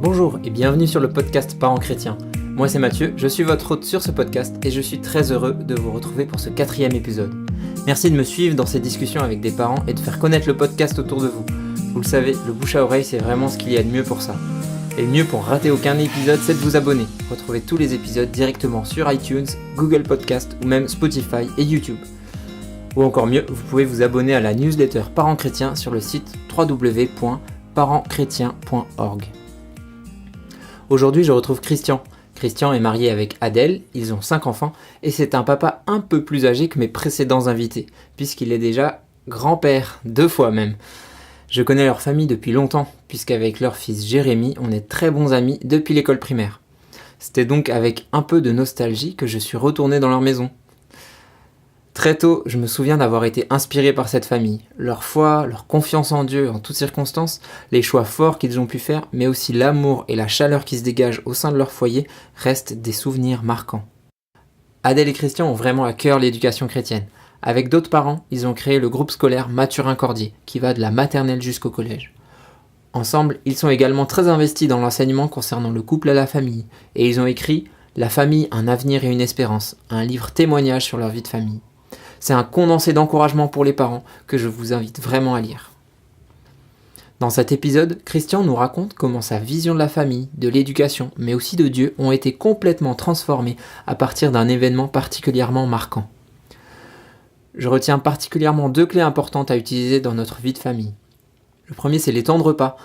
Bonjour et bienvenue sur le podcast Parents chrétiens. Moi c'est Mathieu, je suis votre hôte sur ce podcast et je suis très heureux de vous retrouver pour ce 4e épisode. Merci de me suivre dans ces discussions avec des parents et de faire connaître le podcast autour de vous. Vous le savez, le bouche à oreille c'est vraiment ce qu'il y a de mieux pour ça. Et le mieux pour rater aucun épisode, c'est de vous abonner. Retrouvez tous les épisodes directement sur iTunes, Google Podcast ou même Spotify et YouTube. Ou encore mieux, vous pouvez vous abonner à la newsletter Parents chrétiens sur le site www.parentschrétiens.org. Aujourd'hui, je retrouve Christian. Christian est marié avec Adèle, ils ont 5 enfants et c'est un papa un peu plus âgé que mes précédents invités, puisqu'il est déjà grand-père, 2 fois même. Je connais leur famille depuis longtemps, puisqu'avec leur fils Jérémy, on est très bons amis depuis l'école primaire. C'était donc avec un peu de nostalgie que je suis retourné dans leur maison. Très tôt, je me souviens d'avoir été inspiré par cette famille. Leur foi, leur confiance en Dieu en toutes circonstances, les choix forts qu'ils ont pu faire, mais aussi l'amour et la chaleur qui se dégagent au sein de leur foyer restent des souvenirs marquants. Adèle et Christian ont vraiment à cœur l'éducation chrétienne. Avec d'autres parents, ils ont créé le groupe scolaire Mathurin-Cordier, qui va de la maternelle jusqu'au collège. Ensemble, ils sont également très investis dans l'enseignement concernant le couple et la famille, et ils ont écrit « La famille, un avenir et une espérance », un livre témoignage sur leur vie de famille. C'est un condensé d'encouragement pour les parents que je vous invite vraiment à lire. Dans cet épisode, Christian nous raconte comment sa vision de la famille, de l'éducation, mais aussi de Dieu ont été complètement transformées à partir d'un événement particulièrement marquant. Je retiens particulièrement 2 clés importantes à utiliser dans notre vie de famille. Le premier, c'est les temps de repas.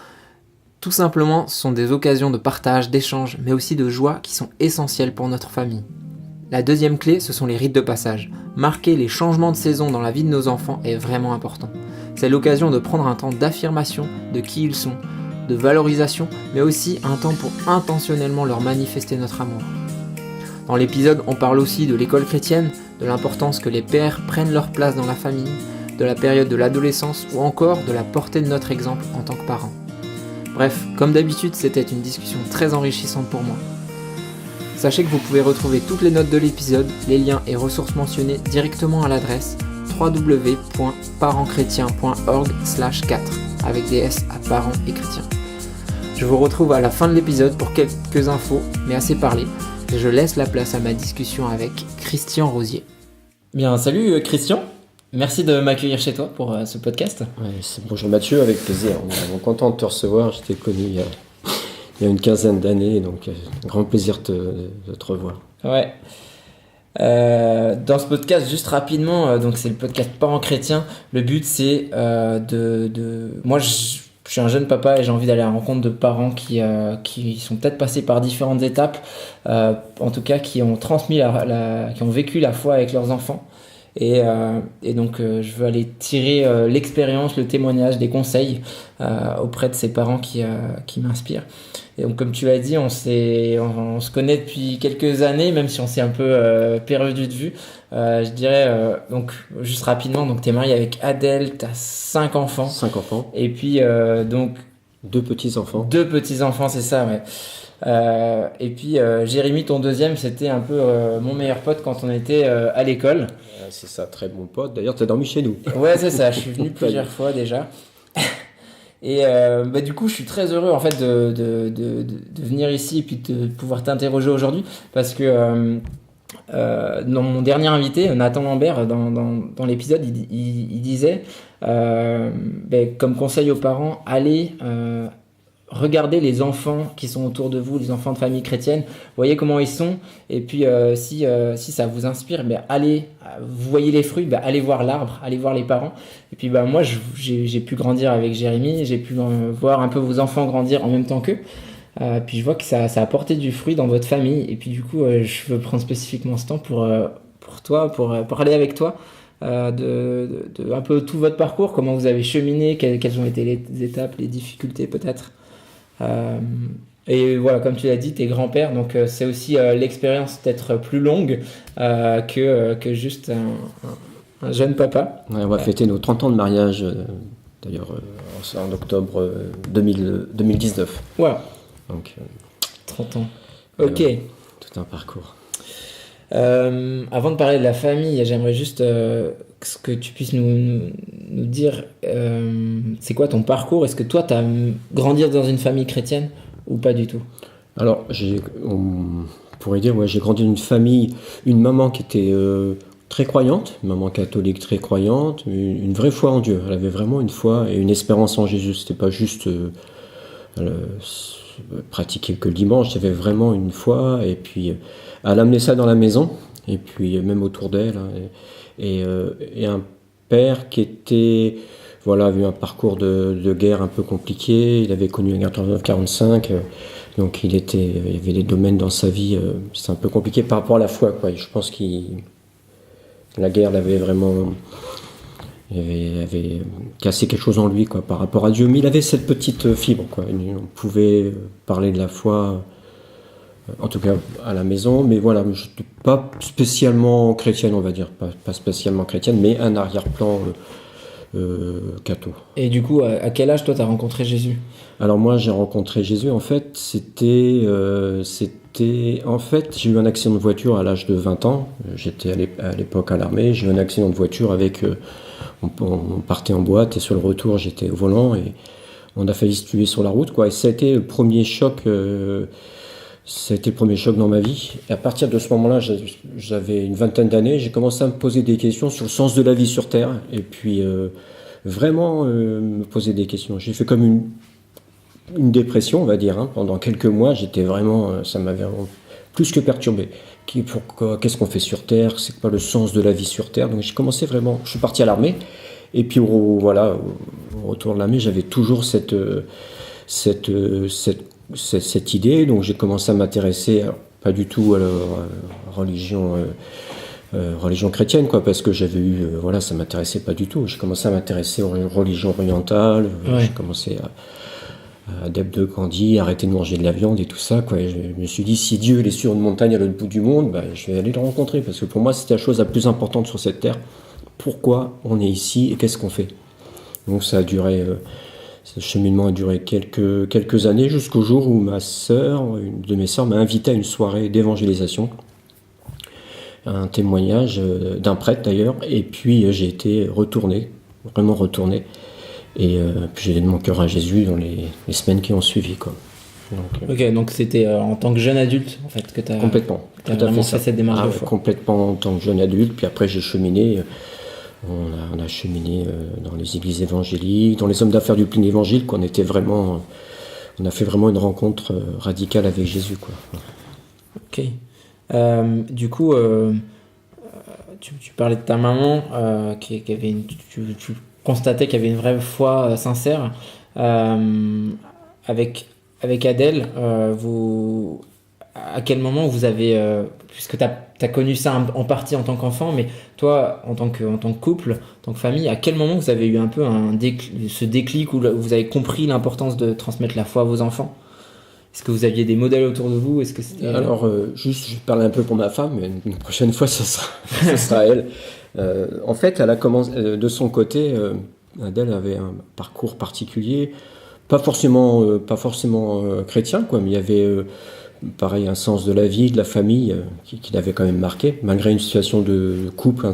Tout simplement, ce sont des occasions de partage, d'échange, mais aussi de joie qui sont essentielles pour notre famille. La deuxième clé, ce sont les rites de passage. Marquer les changements de saison dans la vie de nos enfants est vraiment important. C'est l'occasion de prendre un temps d'affirmation de qui ils sont, de valorisation, mais aussi un temps pour intentionnellement leur manifester notre amour. Dans l'épisode, on parle aussi de l'école chrétienne, de l'importance que les pères prennent leur place dans la famille, de la période de l'adolescence ou encore de la portée de notre exemple en tant que parents. Bref, comme d'habitude, c'était une discussion très enrichissante pour moi. Sachez que vous pouvez retrouver toutes les notes de l'épisode, les liens et ressources mentionnées directement à l'adresse www.parentschrétiens.org/4 avec des S à parents et chrétiens. Je vous retrouve à la fin de l'épisode pour quelques infos, mais assez parlé, et je laisse la place à ma discussion avec Christian Rosier. Bien, salut Christian, merci de m'accueillir chez toi pour ce podcast. Ouais, bonjour Mathieu, avec plaisir, on est vraiment content de te recevoir, je t'ai connu il y a une quinzaine d'années, donc grand plaisir de te revoir. Ouais. Dans ce podcast, juste rapidement, donc c'est le podcast Parents chrétiens. Le but c'est moi je suis un jeune papa et j'ai envie d'aller à la rencontre de parents qui sont peut-être passés par différentes étapes, en tout cas qui ont transmis qui ont vécu la foi avec leurs enfants. Et donc je veux aller tirer l'expérience, le témoignage, des conseils auprès de ces parents qui m'inspirent. Et donc comme tu l'as dit, on se connaît depuis quelques années, même si on s'est un peu perdu de vue. Je dirais, donc juste rapidement, donc tu es marié avec Adèle, tu as 5 enfants. 5 enfants. Et puis donc 2 petits-enfants. 2 petits-enfants, c'est ça, ouais. Et puis Jérémy, ton deuxième, c'était un peu mon meilleur pote quand on était à l'école. C'est ça, très bon pote. D'ailleurs, tu as dormi chez nous. Ouais, c'est ça, je suis venu plusieurs fois déjà. Et du coup, je suis très heureux en fait de venir ici et puis de pouvoir t'interroger aujourd'hui parce que dans mon dernier invité, Nathan Lambert, dans l'épisode, il disait comme conseil aux parents, allez regardez les enfants qui sont autour de vous, les enfants de famille chrétienne, voyez comment ils sont, et puis si ça vous inspire, allez, vous voyez les fruits, allez voir l'arbre, allez voir les parents. Et puis moi j'ai pu grandir avec Jérémy, j'ai pu voir un peu vos enfants grandir en même temps qu'eux, puis je vois que ça a porté du fruit dans votre famille, et puis du coup je veux prendre spécifiquement ce temps pour toi, pour parler avec toi de un peu tout votre parcours, comment vous avez cheminé, quelles ont été les étapes, les difficultés peut-être. Et voilà, comme tu l'as dit, t'es grand-père, donc c'est aussi l'expérience d'être plus longue que juste un jeune papa. Ouais, on va fêter nos 30 ans de mariage, d'ailleurs en octobre 2019. Voilà. Donc 30 ans. Ok. Tout un parcours. Avant de parler de la famille, j'aimerais juste que tu puisses nous dire c'est quoi ton parcours. Est-ce que toi tu as grandi dans une famille chrétienne ou pas du tout? Alors, on pourrait dire, ouais, j'ai grandi dans une famille, une maman qui était très croyante, une maman catholique très croyante, une vraie foi en Dieu. Elle avait vraiment une foi et une espérance en Jésus. C'était pas juste pratiquer que le dimanche, il y avait vraiment une foi. Et puis, elle amenait ça dans la maison, et puis même autour d'elle. Hein, et un père qui était, voilà, avait eu un parcours de guerre un peu compliqué. Il avait connu la guerre 39-45. Donc il y avait des domaines dans sa vie, c'est un peu compliqué par rapport à la foi, quoi. Je pense que la guerre l'avait vraiment, avait cassé quelque chose en lui, quoi, par rapport à Dieu. Mais il avait cette petite fibre, quoi. On pouvait parler de la foi, en tout cas à la maison, mais voilà, je n'étais pas spécialement chrétienne, on va dire, pas spécialement chrétienne, mais un arrière-plan catho. Et du coup, à quel âge toi t'as rencontré Jésus? Alors moi j'ai rencontré Jésus, en fait, en fait, j'ai eu un accident de voiture à l'âge de 20 ans. J'étais à l'époque à l'armée, j'ai eu un accident de voiture avec, on partait en boîte et sur le retour j'étais au volant et on a failli se tuer sur la route, quoi. Et ça a été le premier choc, dans ma vie. Et à partir de ce moment-là, j'avais une vingtaine d'années, j'ai commencé à me poser des questions sur le sens de la vie sur Terre et puis vraiment me poser des questions. J'ai fait comme une dépression, on va dire, hein. Pendant quelques mois, j'étais vraiment, ça m'avait vraiment plus que perturbé. Qu'est-ce qu'on fait sur Terre? C'est quoi le sens de la vie sur Terre? Donc j'ai commencé vraiment, je suis parti à l'armée, et puis au retour de l'armée, j'avais toujours cette idée, donc j'ai commencé à m'intéresser, pas du tout à la religion chrétienne, quoi, parce que j'avais eu, voilà, ça m'intéressait pas du tout. J'ai commencé à m'intéresser aux religions orientales, Ouais. j'ai commencé adepte de Gandhi, arrêter de manger de la viande et tout ça, quoi. Et je me suis dit, si Dieu il est sur une montagne à l'autre bout du monde, bah, je vais aller le rencontrer, parce que pour moi c'était la chose la plus importante sur cette terre. Pourquoi on est ici et qu'est-ce qu'on fait? Donc ça a duré, ce cheminement a duré quelques années, jusqu'au jour où une de mes sœurs m'a invité à une soirée d'évangélisation, un témoignage d'un prêtre d'ailleurs, et puis j'ai été retourné, vraiment retourné. Et puis j'ai donné mon cœur à Jésus dans les semaines qui ont suivi, quoi. Donc, Ok, donc c'était en tant que jeune adulte en fait que tu as complètement, tout à vraiment fait fait cette démarche de foi. complètement en tant que jeune adulte. Puis après j'ai cheminé, on a cheminé dans les églises évangéliques, dans les hommes d'affaires du plein évangile, on a fait vraiment une rencontre radicale avec Jésus, quoi. Ok. Du coup, tu parlais de ta maman qui avait tu constatais qu'il y avait une vraie foi sincère. Avec Adèle, à quel moment vous avez, puisque tu as connu ça en partie en tant qu'enfant, mais toi, en tant que couple, en tant que famille, à quel moment vous avez eu un peu ce déclic où vous avez compris l'importance de transmettre la foi à vos enfants? Est-ce que vous aviez des modèles autour de vous? Est-ce que c'était... Alors, juste, je vais parler un peu pour ma femme, mais une prochaine fois, ça sera elle. En fait, elle a commencé, de son côté, Adèle avait un parcours particulier, pas forcément chrétien, quoi, mais il y avait, pareil, un sens de la vie, de la famille, qui l'avait quand même marqué, malgré une situation de couple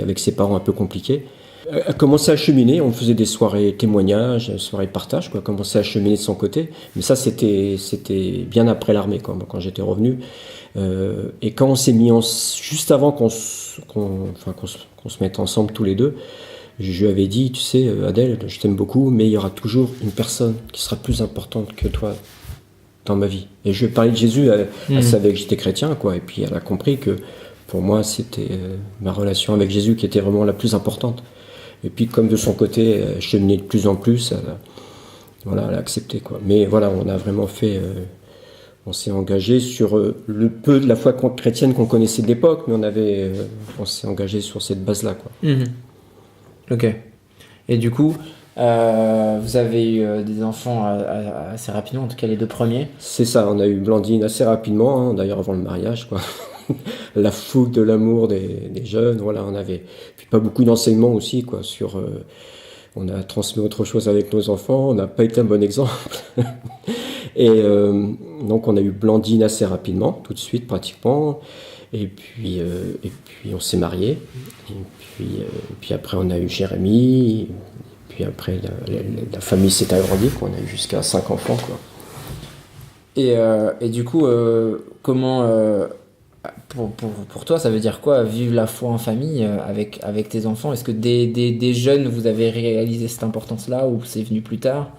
avec ses parents un peu compliquée. Elle a commencé à cheminer, on faisait des soirées témoignages, des soirées partage, quoi, commençait à cheminer de son côté. Mais ça, c'était bien après l'armée, quoi, quand j'étais revenu. Et quand on s'est mis juste avant qu'on se mette ensemble tous les deux, je lui avais dit, tu sais, Adèle, je t'aime beaucoup, mais il y aura toujours une personne qui sera plus importante que toi dans ma vie. Et je lui ai parlé de Jésus, elle savait que j'étais chrétien, quoi, et puis elle a compris que pour moi, c'était ma relation avec Jésus qui était vraiment la plus importante. Et puis, comme de son côté, elle cheminait de plus en plus, elle a accepté, quoi. Mais voilà, on a vraiment fait... on s'est engagé sur le peu de la foi chrétienne qu'on connaissait de l'époque, mais on s'est engagé sur cette base-là, quoi. Mhm. Ok. Et du coup, vous avez eu des enfants assez rapidement, en tout cas les deux premiers. C'est ça, on a eu Blandine assez rapidement, hein, d'ailleurs avant le mariage, quoi. La fougue de l'amour des jeunes, voilà, on avait puis pas beaucoup d'enseignements aussi, quoi, sur on a transmis autre chose avec nos enfants, on n'a pas été un bon exemple. Et donc on a eu Blandine assez rapidement, tout de suite pratiquement, et puis on s'est mariés, et puis après on a eu Jérémy, et puis après la famille s'est agrandie, quoi, on a eu jusqu'à 5 enfants, quoi. Et du coup, comment, pour toi, ça veut dire quoi vivre la foi en famille avec tes enfants? Est-ce que dès jeunes, vous avez réalisé cette importance-là ou c'est venu plus tard?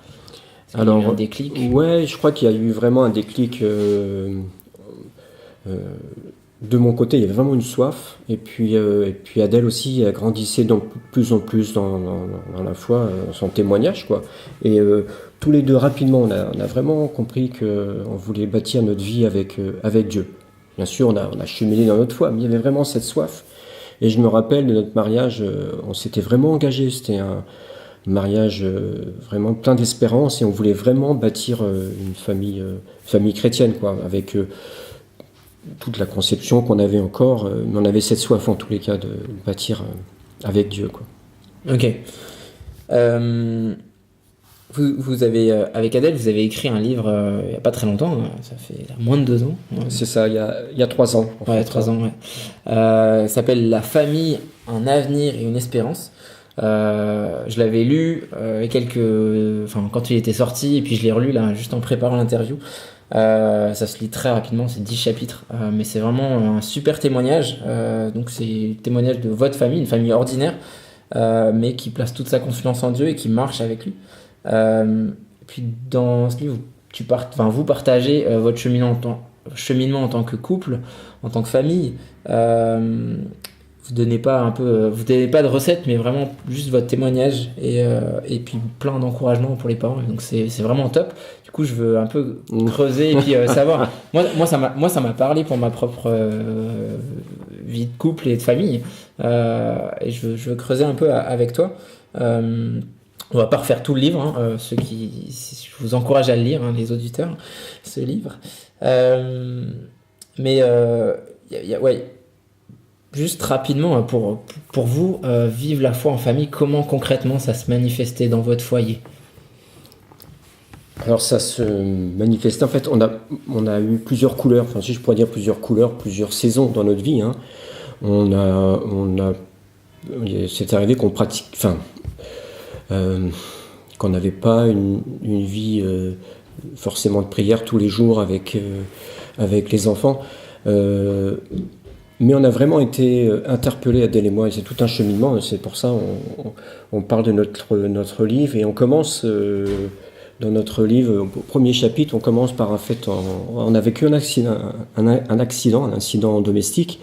Est-ce qu'il y a eu un Alors, déclic? ouais, je crois qu'il y a eu vraiment un déclic euh, de mon côté. Il y avait vraiment une soif. Et puis Adèle aussi, elle grandissait de plus en plus dans la foi, son témoignage, quoi. Et tous les deux, rapidement, on a vraiment compris qu'on voulait bâtir notre vie avec Dieu. Bien sûr, on a cheminé dans notre foi, mais il y avait vraiment cette soif. Et je me rappelle de notre mariage, on s'était vraiment engagé. C'était un mariage vraiment plein d'espérance et on voulait vraiment bâtir une famille chrétienne, quoi, avec toute la conception qu'on avait encore, mais on avait cette soif en tous les cas de bâtir avec Dieu, quoi. Ok. Euh, vous avez, avec Adèle, vous avez écrit un livre il n'y a pas très longtemps, hein, ça fait moins de 2 ans. C'est ça, il y a 3 ans. En Ouais, fait, 3 ans, ouais. Ça s'appelle La famille, un avenir et une espérance. Je l'avais lu quand il était sorti, et puis je l'ai relu là, juste en préparant l'interview. Ça se lit très rapidement, c'est 10 chapitres, mais c'est vraiment un super témoignage. Donc c'est le témoignage de votre famille, une famille ordinaire, mais qui place toute sa confiance en Dieu et qui marche avec lui. Puis dans ce livre, vous partagez votre cheminement en tant que couple, en tant que famille. Vous donnez pas vous donnez pas de recette, mais vraiment juste votre témoignage et puis plein d'encouragements pour les parents. Donc c'est vraiment top. Du coup, je veux un peu creuser et puis savoir. Moi ça m'a parlé pour ma propre vie de couple et de famille. Et je veux creuser un peu avec toi. On va pas refaire tout le livre, hein, je vous encourage à le lire, hein, les auditeurs, ce livre. Mais ouais. Juste rapidement, pour vous, vivre la foi en famille, comment concrètement ça se manifestait dans votre foyer? Alors ça se manifestait, en fait, on a eu plusieurs couleurs, enfin si je pourrais dire plusieurs couleurs, plusieurs saisons dans notre vie, hein. C'est arrivé qu'on pratique, enfin, qu'on n'avait pas une vie forcément de prière tous les jours avec les enfants. Mais on a vraiment été interpellés, Adèle et moi, et c'est tout un cheminement, et c'est pour ça on parle de notre livre, et on commence dans notre livre, au premier chapitre, on commence par un fait, on a vécu un incident domestique,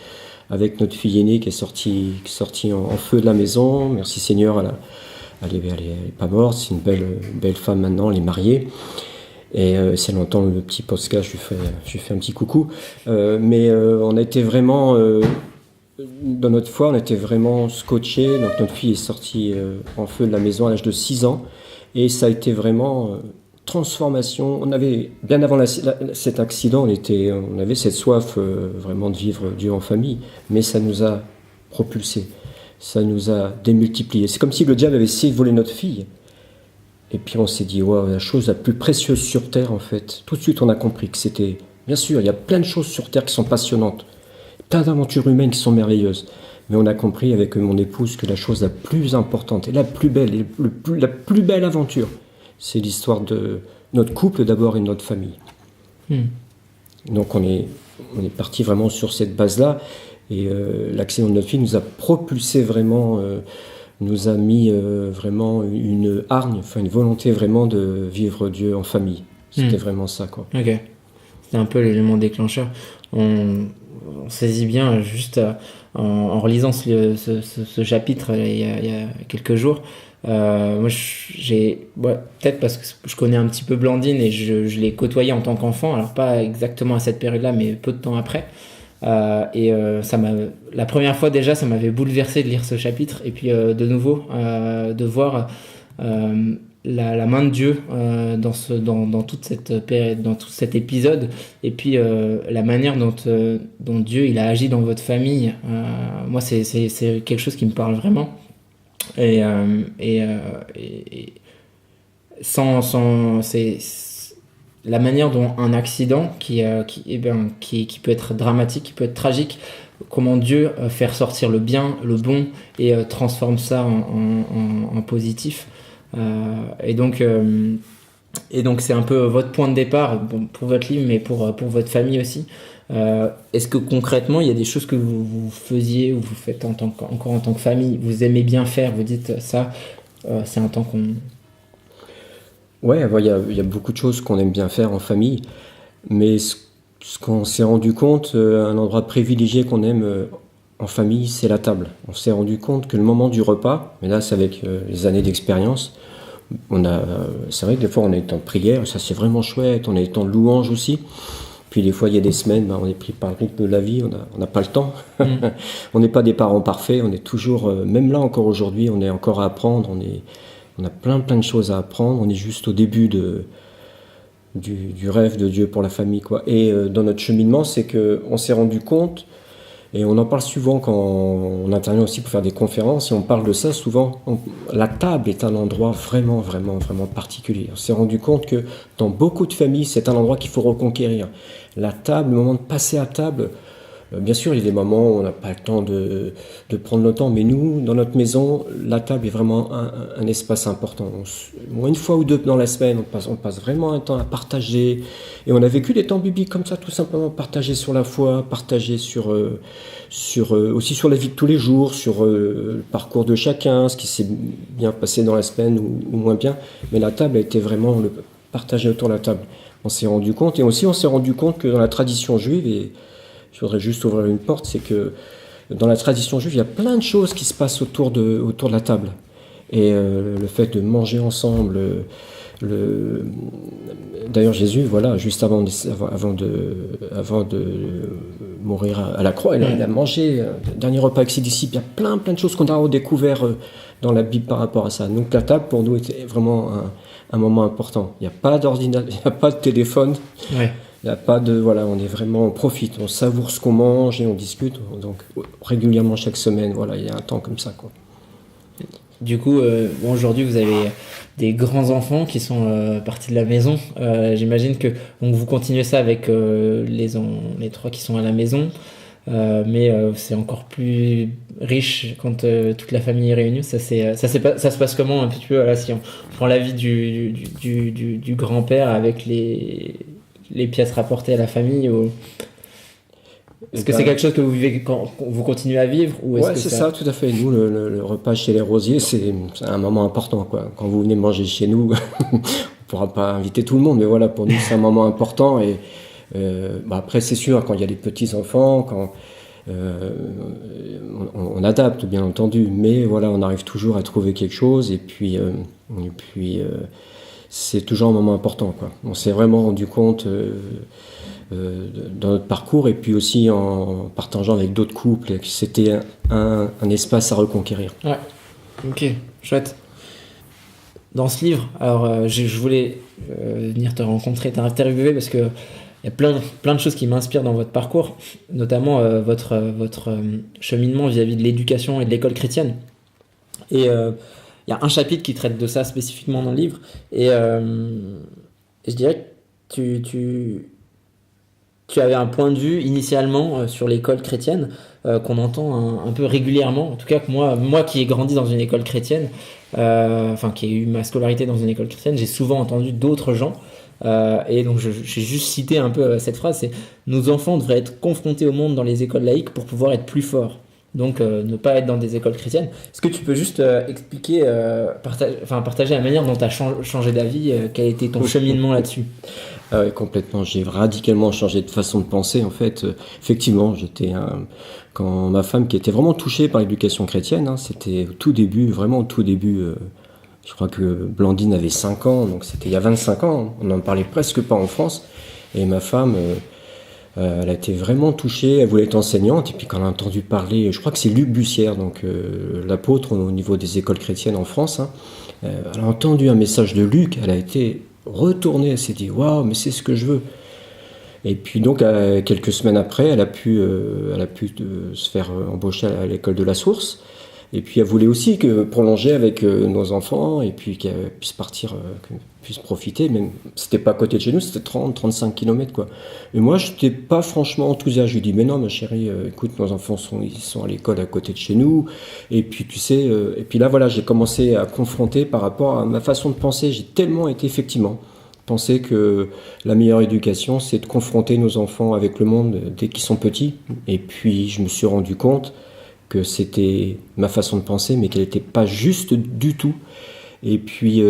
avec notre fille aînée qui est sortie en feu de la maison. Merci Seigneur, elle est pas morte, c'est une belle femme maintenant, elle est mariée. Et si elle entend le petit podcast, je lui fais un petit coucou. Mais on a été vraiment, dans notre foi, on était vraiment scotchés. Donc notre fille est sortie en feu de la maison à l'âge de 6 ans. Et ça a été vraiment transformation. On avait, bien avant cet accident, on avait cette soif vraiment de vivre Dieu en famille. Mais ça nous a propulsés. Ça nous a démultipliés. C'est comme si le diable avait essayé de voler notre fille. Et puis on s'est dit, wow, la chose la plus précieuse sur Terre, en fait. Tout de suite, on a compris que c'était... Bien sûr, il y a plein de choses sur Terre qui sont passionnantes. Plein d'aventures humaines qui sont merveilleuses. Mais on a compris avec mon épouse que la chose la plus importante et la plus belle, la plus belle aventure, c'est l'histoire de notre couple d'abord et de notre famille. Donc on est parti vraiment sur cette base-là. Et l'accident de notre fille nous a propulsé vraiment... nous a mis vraiment une hargne, enfin une volonté vraiment de vivre Dieu en famille. C'était vraiment ça, quoi. Ok. C'était un peu l'élément déclencheur. On saisit bien, juste en relisant ce chapitre il y a quelques jours. Moi, peut-être parce que je connais un petit peu Blandine et je l'ai côtoyée en tant qu'enfant, alors pas exactement à cette période-là, mais peu de temps après. La première fois déjà, ça m'avait bouleversé de lire ce chapitre, et puis de nouveau de voir la main de Dieu dans toute cette période, dans tout cet épisode, et puis la manière dont Dieu il a agi dans votre famille. Moi, c'est quelque chose qui me parle vraiment, et c'est la manière dont un accident qui peut être dramatique, qui peut être tragique, comment Dieu fait ressortir le bien, le bon, et transforme ça en positif. Et donc, Et donc c'est un peu votre point de départ pour votre livre, mais pour votre famille aussi. Est-ce que concrètement, il y a des choses que vous faisiez ou vous faites encore en tant que famille, vous aimez bien faire, vous dites ça, c'est un temps qu'on... Ouais, il y a beaucoup de choses qu'on aime bien faire en famille, mais ce qu'on s'est rendu compte, un endroit privilégié qu'on aime en famille, c'est la table. On s'est rendu compte que le moment du repas, mais là c'est avec les années d'expérience, c'est vrai que des fois on est en prière, ça c'est vraiment chouette, on est en louange aussi. Puis des fois il y a des semaines, on est pris par le rythme de la vie, on n'a pas le temps. On n'est pas des parents parfaits, on est toujours, même là encore aujourd'hui, on est encore à apprendre, on a plein de choses à apprendre, on est juste au début du rêve de Dieu pour la famille, quoi. Et dans notre cheminement, c'est qu'on s'est rendu compte, et on en parle souvent quand on intervient aussi pour faire des conférences, et on parle de ça souvent, la table est un endroit vraiment particulier. On s'est rendu compte que dans beaucoup de familles, c'est un endroit qu'il faut reconquérir. La table, le moment de passer à table, bien sûr, il y a des moments où on n'a pas le temps de prendre le temps, mais nous, dans notre maison, la table est vraiment un espace important. Une fois ou deux dans la semaine, on passe vraiment un temps à partager. Et on a vécu des temps bibliques comme ça, tout simplement, partager sur la foi, partager aussi sur la vie de tous les jours, sur le parcours de chacun, ce qui s'est bien passé dans la semaine ou moins bien. Mais la table a été vraiment le partager autour de la table. On s'est rendu compte, et aussi on s'est rendu compte que dans la tradition juive, et je voudrais juste ouvrir une porte, c'est que dans la tradition juive, il y a plein de choses qui se passent autour de la table. Et le fait de manger ensemble, d'ailleurs Jésus, voilà, juste avant de mourir à la croix, il a mangé le dernier repas avec ses disciples. Il y a plein de choses qu'on a redécouvert dans la Bible par rapport à ça. Donc la table, pour nous, était vraiment un moment important. Il n'y a pas d'ordinateur, il n'y a pas de téléphone. Ouais. Il n'y a pas de... Voilà, on profite, on savoure ce qu'on mange et on discute. Donc, régulièrement, chaque semaine, voilà, il y a un temps comme ça, quoi. Du coup, aujourd'hui, vous avez des grands-enfants qui sont partis de la maison. J'imagine que donc, vous continuez ça avec les trois qui sont à la maison. Mais c'est encore plus riche quand toute la famille est réunie. Ça se passe comment un petit peu, voilà, si on prend la vie du grand-père avec les pièces rapportées à la famille ou... Est-ce que c'est quelque chose que vous vivez quand vous continuez à vivre ou est-ce que c'est ça, tout à fait. Nous, le repas chez les Rosiers, c'est un moment important, quoi. Quand vous venez manger chez nous, on ne pourra pas inviter tout le monde, mais voilà, pour nous, c'est un moment important. Et après, c'est sûr, quand il y a des petits-enfants, quand on adapte, bien entendu, mais voilà, on arrive toujours à trouver quelque chose. Et puis c'est toujours un moment important, quoi. On s'est vraiment rendu compte dans notre parcours et puis aussi en partageant avec d'autres couples que c'était un espace à reconquérir. Ouais, ok, chouette. Dans ce livre, alors je voulais venir te rencontrer, t'interviewer parce que il y a plein de choses qui m'inspirent dans votre parcours, notamment votre cheminement vis-à-vis de l'éducation et de l'école chrétienne. Et il y a un chapitre qui traite de ça spécifiquement dans le livre. Et je dirais que tu avais un point de vue initialement sur l'école chrétienne qu'on entend un peu régulièrement. En tout cas, que moi qui ai grandi dans une école chrétienne, qui ai eu ma scolarité dans une école chrétienne, j'ai souvent entendu d'autres gens. Et donc j'ai juste cité un peu cette phrase, c'est « Nos enfants devraient être confrontés au monde dans les écoles laïques pour pouvoir être plus forts ». Donc ne pas être dans des écoles chrétiennes. Est-ce que tu peux juste expliquer, partager la manière dont tu as changé d'avis, quel a été ton cheminement là-dessus? Ah oui, complètement. J'ai radicalement changé de façon de penser. En fait, effectivement, quand ma femme qui était vraiment touchée par l'éducation chrétienne, c'était au tout début, vraiment au tout début. Je crois que Blandine avait 5 ans, donc c'était il y a 25 ans. On n'en parlait presque pas en France. Et ma femme, elle a été vraiment touchée. Elle voulait être enseignante. Et puis quand elle a entendu parler, je crois que c'est Luc Bussière, donc l'apôtre au niveau des écoles chrétiennes en France. Elle a entendu un message de Luc. Elle a été retournée. Elle s'est dit waouh, mais c'est ce que je veux. Et puis donc quelques semaines après, elle a pu se faire embaucher à l'école de la Source. Et puis elle voulait aussi prolonger avec nos enfants et puis qu'elle puisse partir, qu'elle puisse profiter. Même c'était pas à côté de chez nous, c'était 30-35 km quoi. Et moi je n'étais pas franchement enthousiaste. Je lui dis mais non ma chérie, écoute nos enfants ils sont à l'école à côté de chez nous. Et puis tu sais, et puis là voilà j'ai commencé à confronter par rapport à ma façon de penser. J'ai tellement été effectivement pensais que la meilleure éducation, c'est de confronter nos enfants avec le monde dès qu'ils sont petits. Et puis, je me suis rendu compte que c'était ma façon de penser, mais qu'elle n'était pas juste du tout. Et puis,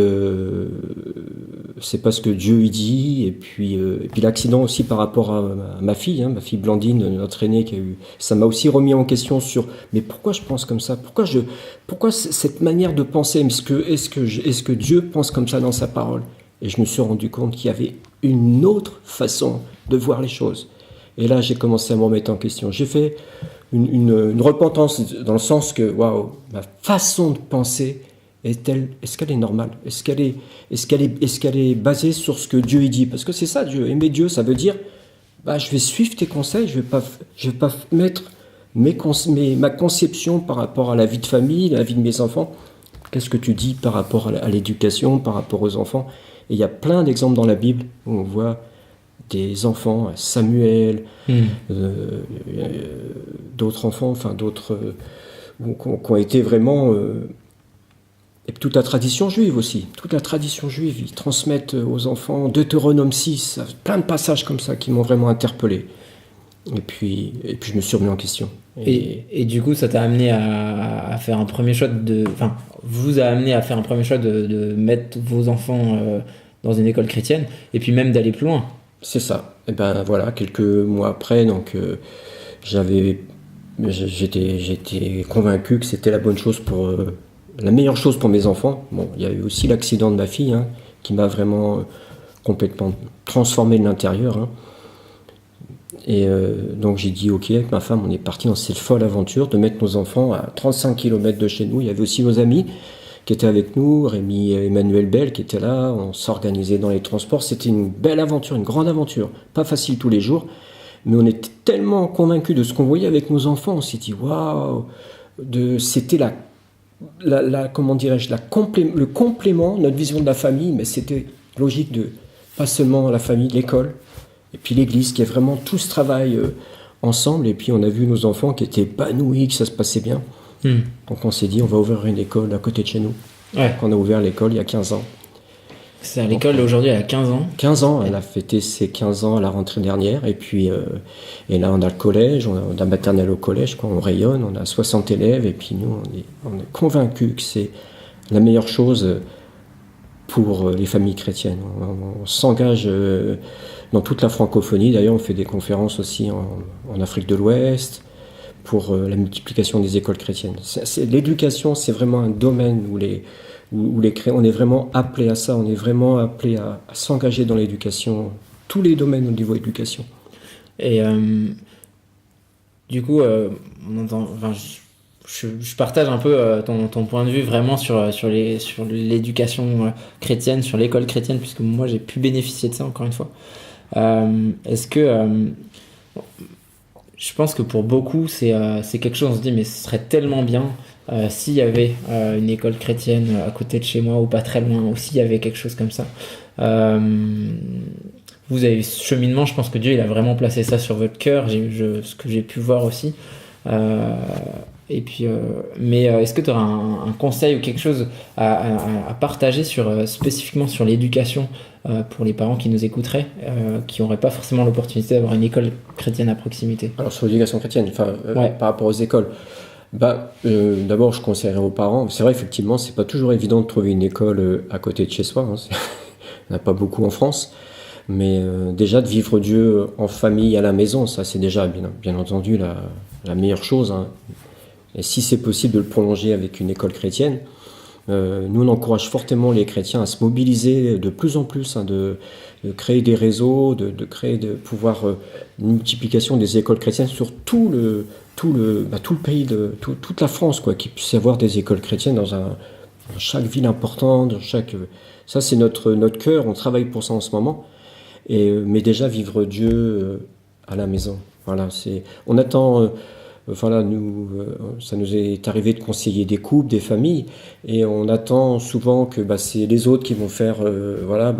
c'est pas ce que Dieu y dit. Et puis l'accident aussi par rapport à ma fille Blandine, notre aînée, ça m'a aussi remis en question sur, mais pourquoi je pense comme ça? Pourquoi cette manière de penser? Est-ce que Dieu pense comme ça dans sa parole? Et je me suis rendu compte qu'il y avait une autre façon de voir les choses. Et là, j'ai commencé à me remettre en question. J'ai fait une repentance dans le sens que, waouh, ma façon de penser est-ce qu'elle est normale? Est-ce qu'elle est basée sur ce que Dieu y dit? Parce que c'est ça, Dieu. Aimer Dieu, ça veut dire, je vais suivre tes conseils, je vais pas mettre ma conception par rapport à la vie de famille, la vie de mes enfants. Qu'est-ce que tu dis par rapport à l'éducation, par rapport aux enfants? Et il y a plein d'exemples dans la Bible où on voit des enfants, Samuel, d'autres enfants, qui ont été vraiment... et toute la tradition juive aussi. Toute la tradition juive, ils transmettent aux enfants Deutéronome 6, plein de passages comme ça qui m'ont vraiment interpellé. Et puis je me suis remis en question. Et du coup, ça t'a amené à faire un premier choix vous a amené à faire un premier choix de mettre vos enfants dans une école chrétienne, et puis même d'aller plus loin. C'est ça. Et ben voilà, quelques mois après, donc j'étais convaincu que c'était la bonne chose la meilleure chose pour mes enfants. Bon, il y a eu aussi l'accident de ma fille, qui m'a vraiment complètement transformé de l'intérieur. Et donc j'ai dit ok, avec ma femme, on est parti dans cette folle aventure de mettre nos enfants à 35 km de chez nous. Il y avait aussi nos amis qui étaient avec nous, Rémi et Emmanuel Bell qui étaient là, on s'organisait dans les transports. C'était une belle aventure, une grande aventure. Pas facile tous les jours, mais on était tellement convaincus de ce qu'on voyait avec nos enfants. On s'est dit waouh, c'était comment dirais-je, le complément, notre vision de la famille, mais c'était logique de pas seulement la famille, l'école, et puis l'église, qui est vraiment tout ce travail ensemble. Et puis on a vu nos enfants qui étaient épanouis, que ça se passait bien. Donc on s'est dit, on va ouvrir une école à côté de chez nous. Ouais. On a ouvert l'école il y a 15 ans. C'est à l'école aujourd'hui, elle a 15 ans. 15 ans, elle a fêté ses 15 ans à la rentrée dernière. Et puis et là, on a le collège, on a la maternelle au collège, on rayonne, on a 60 élèves. Et puis nous, on est convaincus que c'est la meilleure chose pour les familles chrétiennes. On s'engage dans toute la francophonie. D'ailleurs, on fait des conférences aussi en Afrique de l'Ouest pour la multiplication des écoles chrétiennes. L'éducation, c'est vraiment un domaine où on est vraiment appelé à ça, on est vraiment appelé à s'engager dans l'éducation, tous les domaines au niveau éducation. Et du coup, on entend, je partage un peu ton point de vue vraiment sur l'éducation chrétienne, sur l'école chrétienne, puisque moi j'ai pu bénéficier de ça encore une fois. Est-ce que je pense que pour beaucoup c'est quelque chose, on se dit mais ce serait tellement bien s'il y avait une école chrétienne à côté de chez moi ou pas très loin, ou s'il y avait quelque chose comme ça. Vous avez ce cheminement, je pense que Dieu il a vraiment placé ça sur votre cœur, ce que j'ai pu voir aussi. Et puis, mais est-ce que tu auras un conseil ou quelque chose à partager spécifiquement sur l'éducation pour les parents qui nous écouteraient, qui n'auraient pas forcément l'opportunité d'avoir une école chrétienne à proximité? Alors sur l'éducation chrétienne, par rapport aux écoles, d'abord je conseillerais aux parents, c'est vrai effectivement c'est pas toujours évident de trouver une école à côté de chez soi, il n'y en a pas beaucoup en France, mais déjà de vivre Dieu en famille à la maison, ça c'est déjà bien entendu la meilleure chose. Et si c'est possible de le prolonger avec une école chrétienne, nous on encourage fortement les chrétiens à se mobiliser de plus en plus, de créer des réseaux, de créer une multiplication des écoles chrétiennes sur tout le pays, toute la France, qu'il puisse y avoir des écoles chrétiennes dans chaque ville importante, ça c'est notre cœur, on travaille pour ça en ce moment, mais déjà vivre Dieu à la maison. Voilà, on attend... ça nous est arrivé de conseiller des couples, des familles, et on attend souvent que c'est les autres qui vont faire,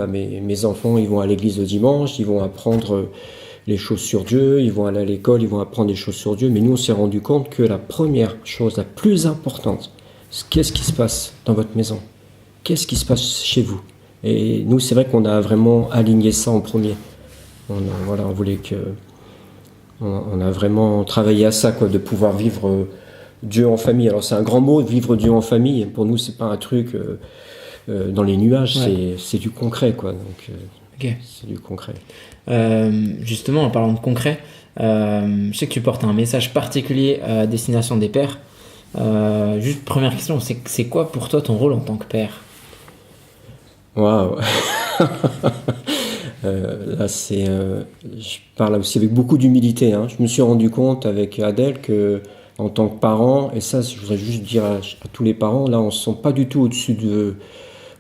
mes enfants, ils vont à l'église le dimanche, ils vont apprendre les choses sur Dieu, ils vont aller à l'école, ils vont apprendre des choses sur Dieu, mais nous on s'est rendu compte que la première chose, la plus importante, c'est qu'est-ce qui se passe dans votre maison, qu'est-ce qui se passe chez vous, Et nous, c'est vrai qu'on a vraiment aligné ça en premier. On voulait que... On a vraiment travaillé à ça, quoi, de pouvoir vivre Dieu en famille. Alors c'est un grand mot, vivre Dieu en famille. Pour nous, c'est pas un truc dans les nuages, c'est du concret, quoi. Donc, c'est du concret. Justement, en parlant de concret, je sais que tu portes un message particulier à destination des pères. Juste première question, c'est quoi pour toi ton rôle en tant que père? Waouh. Là, je parle aussi avec beaucoup d'humilité, hein. Je me suis rendu compte avec Adèle que, en tant que parent, et ça, je voudrais juste dire à tous les parents, là, on ne se sent pas du tout au-dessus de...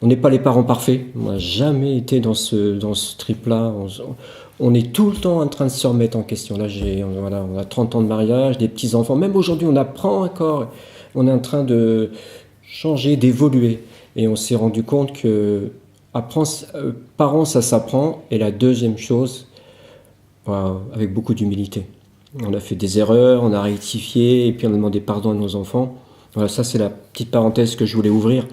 On n'est pas les parents parfaits. On n'a jamais été dans ce trip-là. On est tout le temps en train de se remettre en question. Là, on a 30 ans de mariage, des petits-enfants. Même aujourd'hui, on apprend encore. On est en train de changer, d'évoluer. Et on s'est rendu compte que parents, ça s'apprend. Et la deuxième chose, avec beaucoup d'humilité. On a fait des erreurs, on a rectifié, et puis on a demandé pardon à nos enfants. Voilà, ça, c'est la petite parenthèse que je voulais ouvrir.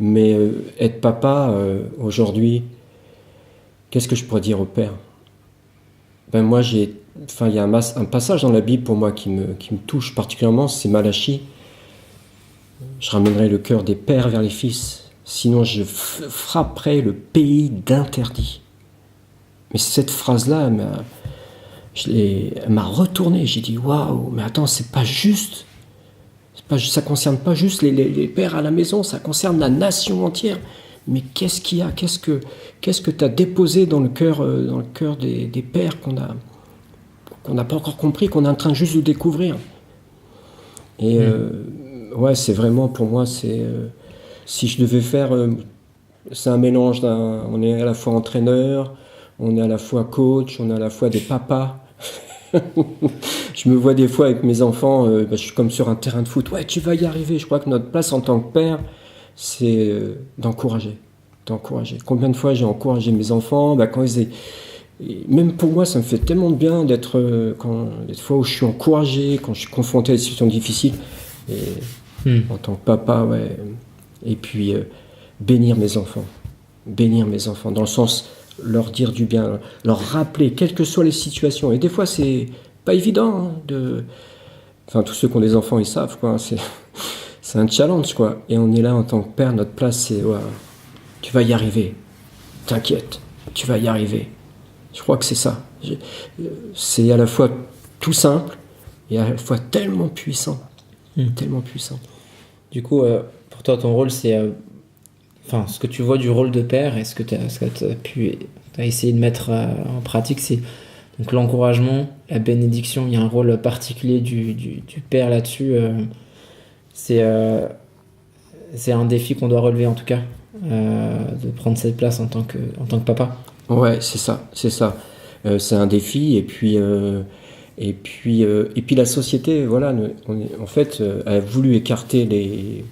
Mais être papa, aujourd'hui, qu'est-ce que je pourrais dire au père? Ben moi, il y a un passage dans la Bible pour moi qui me touche particulièrement, c'est Malachie. Je ramènerai le cœur des pères vers les fils, sinon je frapperai le pays d'interdit. Mais cette phrase-là, elle m'a retourné. J'ai dit, waouh, mais attends, c'est pas juste. Ça concerne pas juste les pères à la maison, ça concerne la nation entière. Mais qu'est-ce qu'il y a? Qu'est-ce que tu as déposé dans le cœur des pères qu'on n'a pas encore compris, qu'on est en train juste de découvrir? Et c'est vraiment, pour moi, si je devais faire... c'est un mélange on est à la fois entraîneur, on est à la fois coach, on est à la fois des papas. Je me vois des fois avec mes enfants, je suis comme sur un terrain de foot. Ouais, tu vas y arriver. Je crois que notre place en tant que père, c'est d'encourager. Combien de fois j'ai encouragé mes enfants, quand même pour moi, ça me fait tellement de bien d'être des fois où je suis encouragé, quand je suis confronté à des situations difficiles. Et en tant que papa, ouais. Et puis bénir mes enfants, dans le sens leur dire du bien, leur rappeler, quelles que soient les situations. Et des fois, c'est pas évident, hein, tous ceux qui ont des enfants, ils savent, quoi. C'est un challenge, quoi. Et on est là en tant que père, notre place, c'est tu vas y arriver. T'inquiète, tu vas y arriver. Je crois que c'est ça. C'est à la fois tout simple et à la fois tellement puissant. Tellement puissant. Du coup, pour toi, ton rôle, c'est... ce que tu vois du rôle de père et ce que tu as essayé de mettre en pratique, c'est donc l'encouragement, la bénédiction. Il y a un rôle particulier du père là-dessus. C'est un défi qu'on doit relever, en tout cas, de prendre cette place en tant que papa. Ouais, c'est ça. C'est un défi, et puis la société, voilà, en fait, a voulu écarter les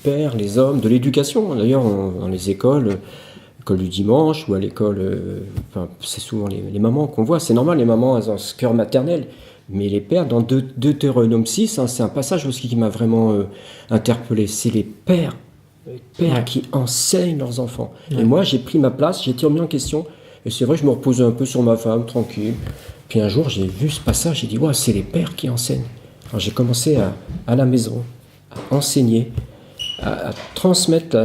pères, les hommes, de l'éducation. D'ailleurs, dans les écoles du dimanche ou à l'école, c'est souvent les mamans qu'on voit. C'est normal, les mamans, elles ont ce cœur maternel. Mais les pères, dans Deutéronome 6, c'est un passage aussi qui m'a vraiment interpellé. C'est les pères qui enseignent leurs enfants. Ouais. Et moi, j'ai pris ma place, j'ai été remis en question. Et c'est vrai, je me reposais un peu sur ma femme, tranquille. Puis un jour, j'ai vu ce passage, j'ai dit, c'est les pères qui enseignent. Alors j'ai commencé à la maison, à enseigner, à transmettre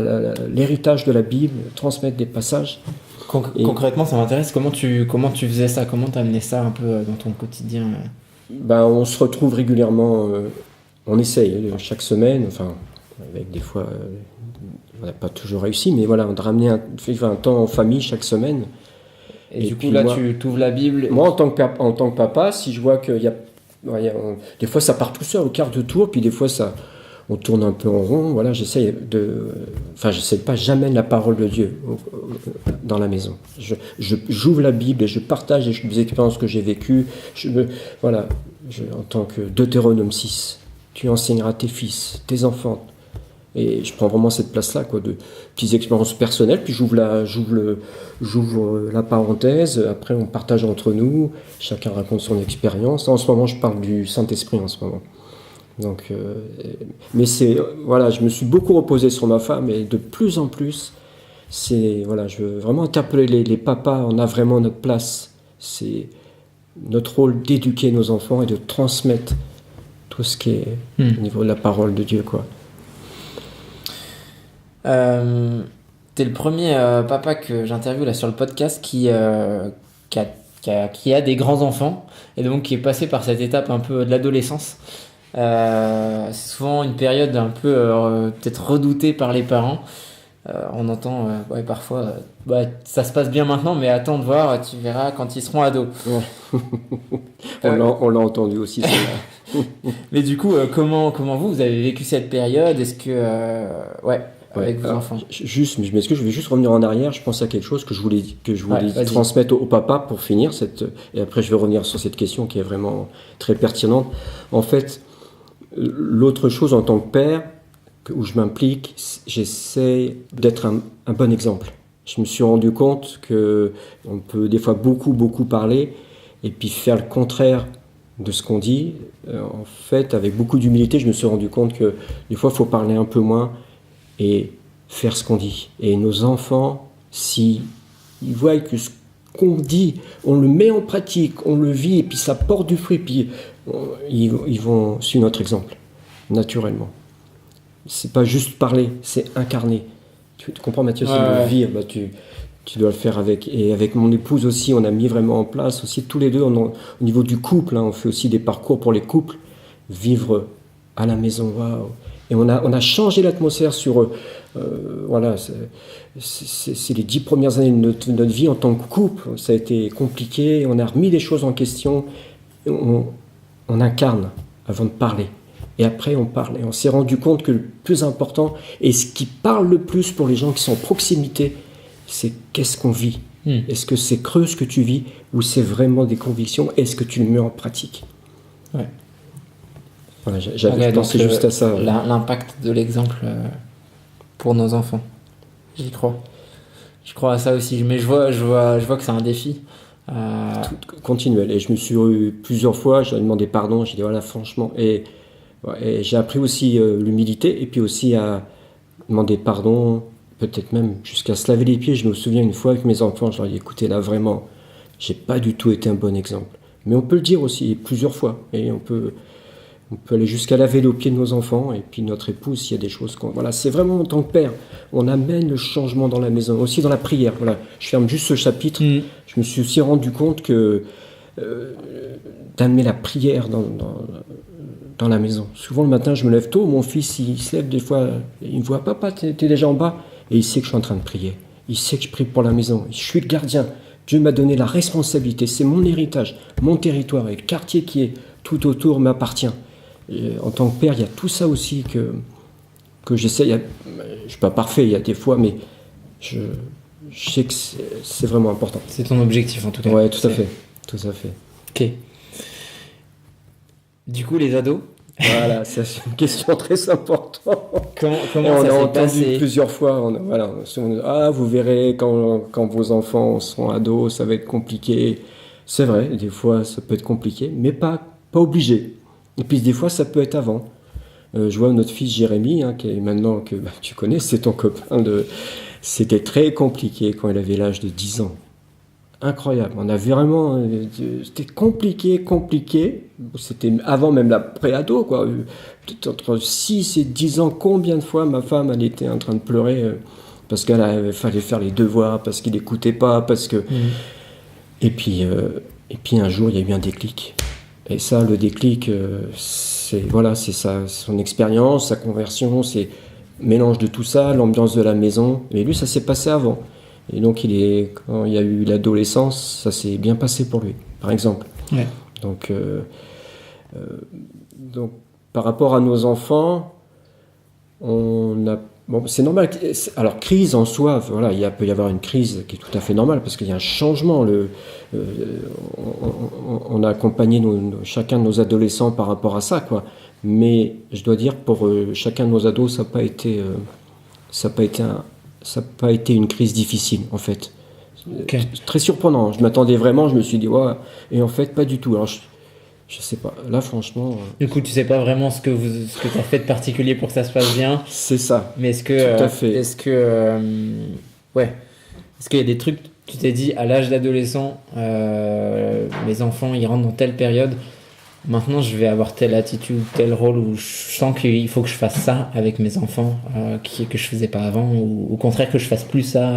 l'héritage de la Bible, transmettre des passages. Concrètement, ça m'intéresse. Comment tu faisais ça? Comment tu amenais ça un peu dans ton quotidien? On se retrouve régulièrement, on essaye chaque semaine, avec des fois, on n'a pas toujours réussi, mais voilà, on a ramené un temps en famille chaque semaine. Et du coup, là, tu ouvres la Bible. Moi, en tant que papa, si je vois qu'il y a, des fois, ça part tout seul au quart de tour, puis des fois, on tourne un peu en rond. Voilà, j'essaie pas, j'amène la parole de Dieu dans la maison. J'ouvre la Bible et je partage des expériences que j'ai vécues. En tant que Deutéronome 6, tu enseigneras tes fils, tes enfants. Et je prends vraiment cette place-là, de petites expériences personnelles, puis j'ouvre la parenthèse, après on partage entre nous, chacun raconte son expérience. En ce moment, je parle du Saint-Esprit en ce moment. Donc, mais je me suis beaucoup reposé sur ma femme, et de plus en plus, Voilà, je veux vraiment interpeller les papas. On a vraiment notre place. C'est notre rôle d'éduquer nos enfants et de transmettre tout ce qui est au niveau de la parole de Dieu, quoi. T'es le premier papa que j'interviewe là sur le podcast qui a des grands-enfants et donc qui est passé par cette étape un peu de l'adolescence. C'est souvent une période un peu peut-être redoutée par les parents. On entend parfois ça se passe bien maintenant, mais attends de voir, tu verras quand ils seront ados. Ouais. On l'a entendu aussi. Mais du coup, comment vous avez vécu cette période? Est-ce que avec vos enfants? Juste, je m'excuse, je vais juste revenir en arrière. Je pense à quelque chose que je voulais transmettre au papa pour finir et après je vais revenir sur cette question qui est vraiment très pertinente. En fait, l'autre chose en tant que père où je m'implique, j'essaie d'être un bon exemple. Je me suis rendu compte que on peut des fois beaucoup parler et puis faire le contraire de ce qu'on dit. En fait, avec beaucoup d'humilité, je me suis rendu compte que des fois, il faut parler un peu moins et faire ce qu'on dit. Et nos enfants, si ils voient que ce qu'on dit, on le met en pratique, on le vit, et puis ça porte du fruit, puis ils vont suivre notre exemple, naturellement. C'est pas juste parler, c'est incarner. Tu comprends, Mathieu, c'est le vivre. Tu dois le faire avec. Et avec mon épouse aussi, on a mis vraiment en place aussi, tous les deux, au niveau du couple, on fait aussi des parcours pour les couples, vivre à la maison, waouh. Et on a changé l'atmosphère sur, voilà, c'est les 10 premières années de notre vie en tant que couple. Ça a été compliqué, on a remis les choses en question, on incarne avant de parler. Et après, on parle. Et on s'est rendu compte que le plus important, et ce qui parle le plus pour les gens qui sont en proximité, c'est qu'est-ce qu'on vit. Est-ce que c'est creux ce que tu vis, ou c'est vraiment des convictions? Est-ce que tu le mets en pratique? Ouais. Voilà, j'avais pensé juste à ça. L'impact de l'exemple pour nos enfants. J'y crois. Je crois à ça aussi. Mais je vois que c'est un défi. Continuel. Et je me suis eu plusieurs fois, j'ai demandé pardon, j'ai dit voilà, franchement. Et j'ai appris aussi l'humilité, et puis aussi à demander pardon, peut-être même jusqu'à se laver les pieds. Je me souviens une fois avec mes enfants, je leur ai dit écoutez, là vraiment, j'ai pas du tout été un bon exemple. Mais on peut le dire aussi plusieurs fois. Et on peut aller jusqu'à laver les pieds de nos enfants, et puis notre épouse, s'il y a des choses voilà, c'est vraiment en tant que père, on amène le changement dans la maison, aussi dans la prière. Voilà, je ferme juste ce chapitre. Je me suis aussi rendu compte que d'amener la prière dans la maison. Souvent le matin, je me lève tôt, mon fils, il se lève des fois, il me voit, papa, t'es déjà en bas, et il sait que je suis en train de prier. Il sait que je prie pour la maison. Je suis le gardien. Dieu m'a donné la responsabilité. C'est mon héritage, mon territoire, et le quartier qui est tout autour m'appartient. Et en tant que père, il y a tout ça aussi que j'essaie. Je ne suis pas parfait, il y a des fois, mais je sais que c'est vraiment important. C'est ton objectif en tout cas. Oui, tout à fait. Tout à fait. Ok. Du coup, les ados? Voilà, c'est une question très importante. Comment on ça a s'est entendu passé plusieurs fois. Vous verrez quand vos enfants seront ados, ça va être compliqué. C'est vrai, des fois ça peut être compliqué, mais pas obligé. Et puis des fois ça peut être avant. Je vois notre fils Jérémy, qui est maintenant que tu connais, c'est ton copain. C'était très compliqué quand il avait l'âge de 10 ans. Incroyable, on avait vraiment, c'était compliqué, c'était avant même la pré-ado, quoi. Peut-être entre 6 et 10 ans, combien de fois ma femme, elle était en train de pleurer parce qu'il fallait faire les devoirs, parce qu'il n'écoutait pas, parce que... Et puis un jour, il y a eu un déclic. Et ça, le déclic, c'est son expérience, sa conversion, c'est mélange de tout ça, l'ambiance de la maison. Mais lui, ça s'est passé avant. Et donc, quand il y a eu l'adolescence, ça s'est bien passé pour lui, par exemple. Ouais. Donc, par rapport à nos enfants, c'est normal. Alors, crise en soi, voilà, peut y avoir une crise qui est tout à fait normale parce qu'il y a un changement. On a accompagné chacun de nos adolescents par rapport à ça, quoi. Mais je dois dire, pour chacun de nos ados, ça n'a pas été une crise difficile, en fait. Okay. Très surprenant. Je m'attendais vraiment, je me suis dit, ouais, et en fait, pas du tout. Alors, je sais pas. Là, franchement... Du coup, tu sais pas vraiment ce que tu as fait de particulier pour que ça se passe bien. C'est ça. Mais est-ce que... Tout à fait. Ouais. Est-ce qu'il y a des trucs, tu t'es dit, à l'âge d'adolescent, mes enfants, ils rentrent dans telle période, maintenant je vais avoir telle attitude, tel rôle, où je sens qu'il faut que je fasse ça avec mes enfants, que je faisais pas avant, ou au contraire que je fasse plus ça.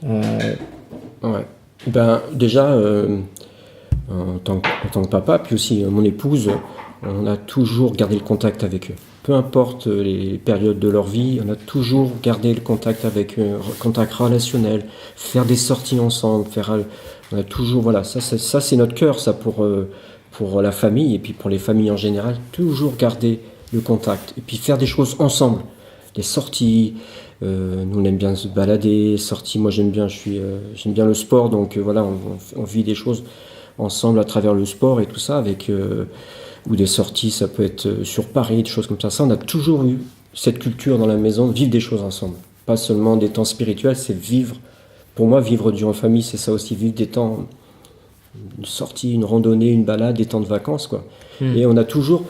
Ouais. Ben, déjà, en tant que papa, puis aussi mon épouse, on a toujours gardé le contact avec eux. Peu importe les périodes de leur vie, on a toujours gardé le contact avec eux, contact relationnel, faire des sorties ensemble, on a toujours, voilà, ça c'est notre cœur, ça pour la famille et puis pour les familles en général, toujours garder le contact et puis faire des choses ensemble, des sorties. Nous on aime bien se balader, sorties. Moi j'aime bien le sport, donc voilà, on vit des choses ensemble à travers le sport et tout ça avec ou des sorties, ça peut être sur Paris, des choses comme ça. Ça, on a toujours eu cette culture dans la maison de vivre des choses ensemble. Pas seulement des temps spirituels, c'est vivre. Pour moi, vivre Dieu en famille, c'est ça aussi, vivre des temps, une sortie, une randonnée, une balade, des temps de vacances, quoi. Et on a toujours